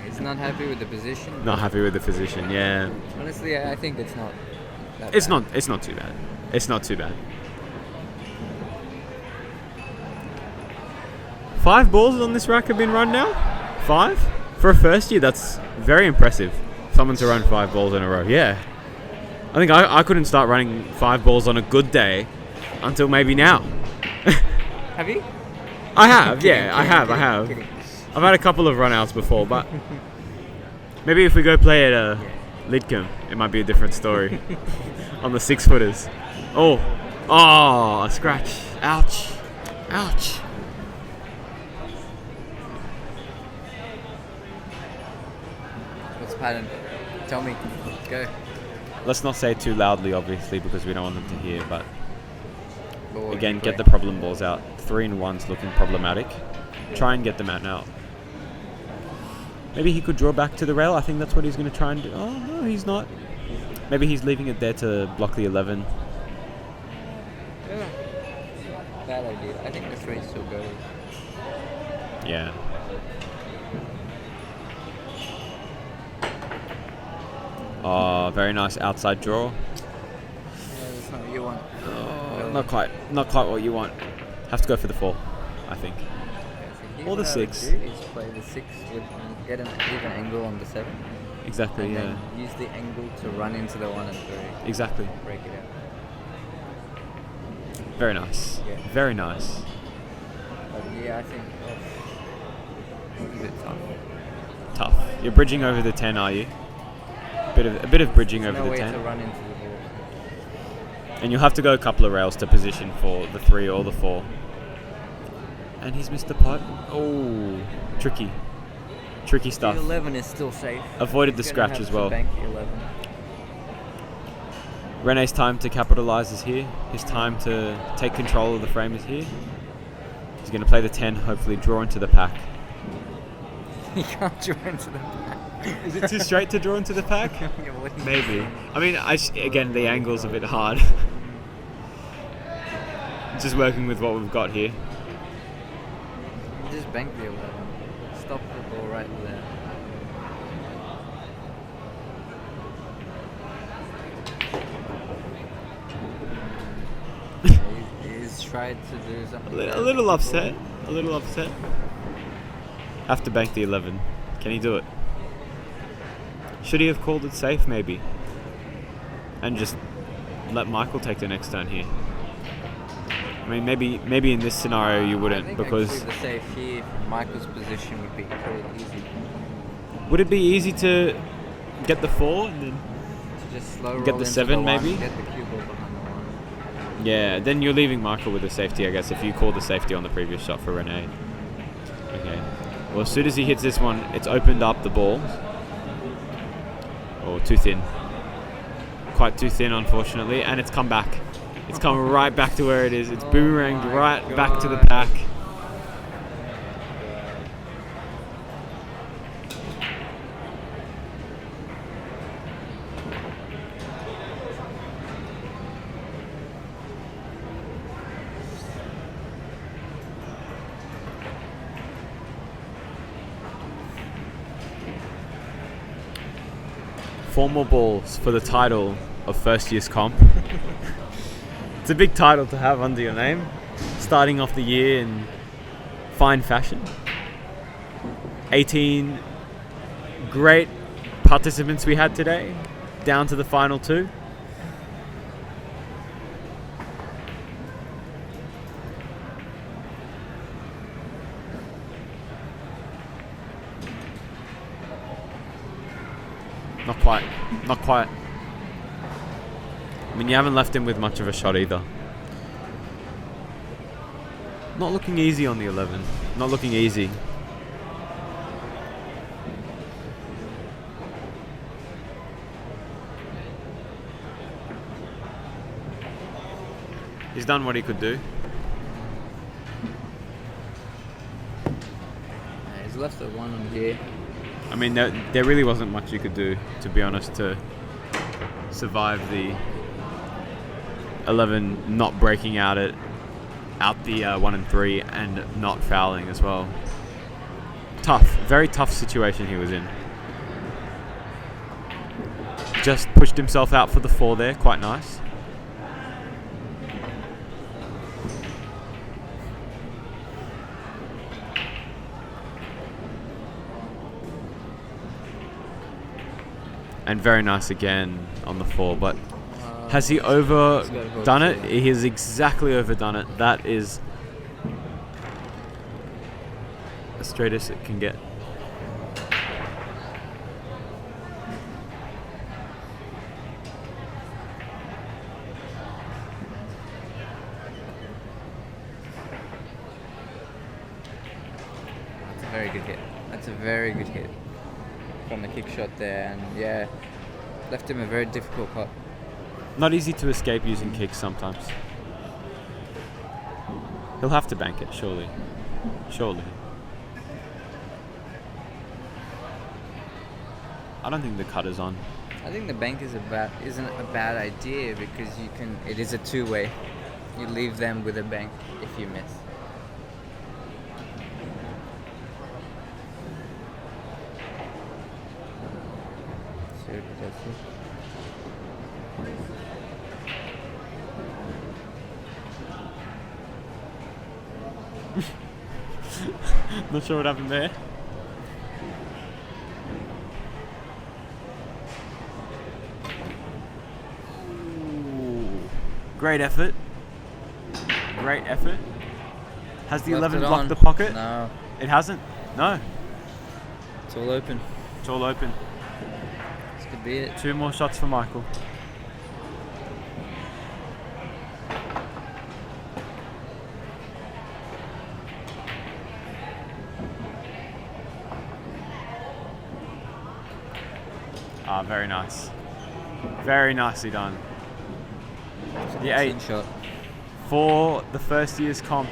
He's not happy with the position. Not happy with the position. Yeah. Honestly, I think it's not that It's bad. not. It's not too bad. It's not too bad. 5 balls on this rack have been run now. 5 for a first year. That's very impressive. Someone to run 5 balls in a row. Yeah. I think I couldn't start running 5 balls on a good day until maybe now. Have you? I have, Kidding, yeah, I have. kidding. I've had a couple of run-outs before, but maybe if we go play at Lidcombe, it might be a different story. On the 6-footers. Oh, a scratch. Ouch. What's the pattern? Tell me. Go. Let's not say it too loudly, obviously, because we don't want them to hear, but Ball again, you get play. the problem balls out. 3-1's looking problematic. Try and get them out now. Maybe he could draw back to the rail. I think that's what he's going to try and do. Oh, no, he's not. Maybe he's leaving it there to block the 11. Yeah. Bad idea. I think the 3 still goes. Yeah. Oh, very nice outside draw. Yeah, that's not what you want. Oh, not quite what you want. Have to go for the 4, I think. Or the 6. Is play the 6 with get an even angle on the 7. Exactly, And yeah. then use the angle to run into the 1 and 3. Exactly. Break it out. Very nice. Yeah. Very nice. But yeah, I think it's a bit tough. Tough. You're bridging over the 10, are you? A bit of bridging There's over no the way 10. to run into the ball. And you'll have to go a couple of rails to position for the 3 or the 4. And he's missed the putt. Oh, tricky stuff. The 11 is still safe. Avoided the He's gonna scratch have as to well. Bank the 11. Rene's time to capitalise is here. His time to take control of the frame is here. He's going to play the 10, hopefully draw into the pack. You can't draw into the pack. Is it too straight to draw into the pack? Yeah, what do you Maybe. think? I mean, again, the angle's a bit hard. Just working with what we've got here. Just bank the 11. Stop the ball right there. He's tried to do something. A little upset. Have to bank the 11. Can he do it? Should he have called it safe, maybe? And just let Michael take the next turn here. I mean, maybe in this scenario you I wouldn't, think because actually the safe here from Michael's position would be pretty easy. would it be easy to get the 4 and then To just slow roll Get the into 7 the 1, maybe? get the cue ball behind the 1. yeah, then you're leaving Michael with the safety, I guess, if you called the safety on the previous shot for Rene. Okay. Well, as soon as he hits this one, it's opened up the ball. Oh, too thin. Quite too thin, unfortunately, and it's come back. It's come right back to where it is. It's boomeranged my right back to the God. pack. Four more balls for the title of first year's comp. It's a big title to have under your name, starting off the year in fine fashion. 18 great participants we had today, down to the final 2. Not quite. I mean, you haven't left him with much of a shot either. Not looking easy on the 11. Not looking easy. He's done what he could do. Yeah, he's left the 1 on here. I mean, there really wasn't much you could do, to be honest, to survive the 11 not breaking out the 1 and 3 and not fouling as well. Tough, very tough situation he was in. Just pushed himself out for the 4 there, quite nice. And very nice again on the 4, but Has he overdone it? He has exactly overdone it. That is as straight as it can get. That's a very good hit. That's a very good hit from the kick shot there, and yeah, left him a very difficult putt. Not easy to escape using kicks sometimes. He'll have to bank it, surely. Surely. I don't think the cut is on. I think the bank isn't a bad idea because it is a two-way. You leave them with a bank if you miss. Not sure what happened there. Ooh. Great effort. Great effort. Has the 11 blocked the pocket? No. It hasn't? No. It's all open. It's all open. This could be it. 2 more shots for Michael. Ah, very nice. Very nicely done. The 8 shot. for the first year's comp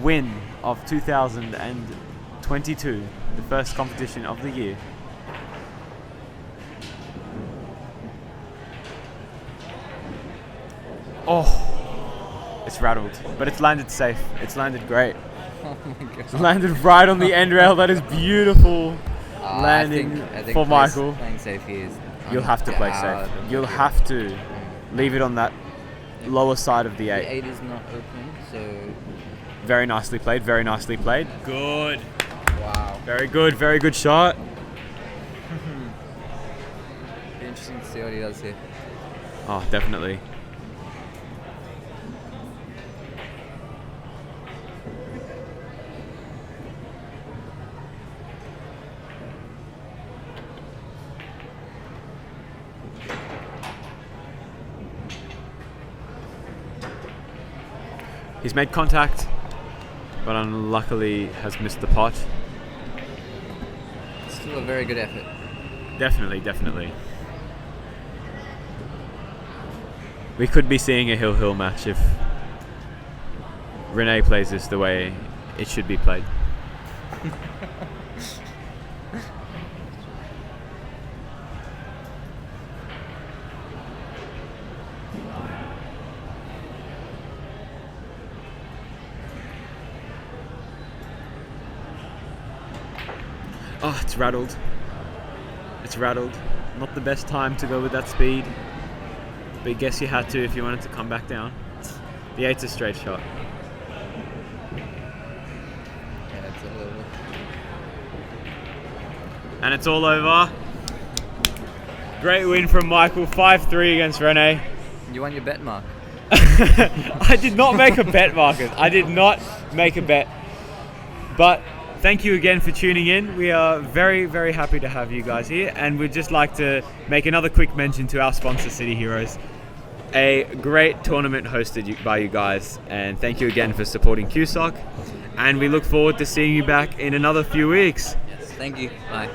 win of 2022, the first competition of the year. Oh, it's rattled, but it's landed safe. It's landed great. Oh my god. It's landed right on the end rail. That is beautiful. Landing I think for Michael. Playing safe here is You'll have to play safe. You'll have to leave it on that lower side of the 8. The 8 is not open, so... Very nicely played, very nicely played. Good. Wow. Very good shot. Be interesting to see what he does here. Oh, definitely. He's made contact, but unluckily has missed the pot. Still a very good effort. Definitely. We could be seeing a hill-hill match if Rene plays this the way it should be played. Oh, it's rattled. It's rattled. Not the best time to go with that speed. But I guess you had to if you wanted to come back down. The 8's a straight shot. Yeah, it's all over. And it's all over. Great win from Michael. 5-3 against Rene. You won your bet, Mark. I did not make a bet, Marcus. I did not make a bet. But thank you again for tuning in. We are very, very happy to have you guys here. And we'd just like to make another quick mention to our sponsor, City Heroes. A great tournament hosted by you guys. And thank you again for supporting CueSoc. And we look forward to seeing you back in another few weeks. Yes, thank you. Bye.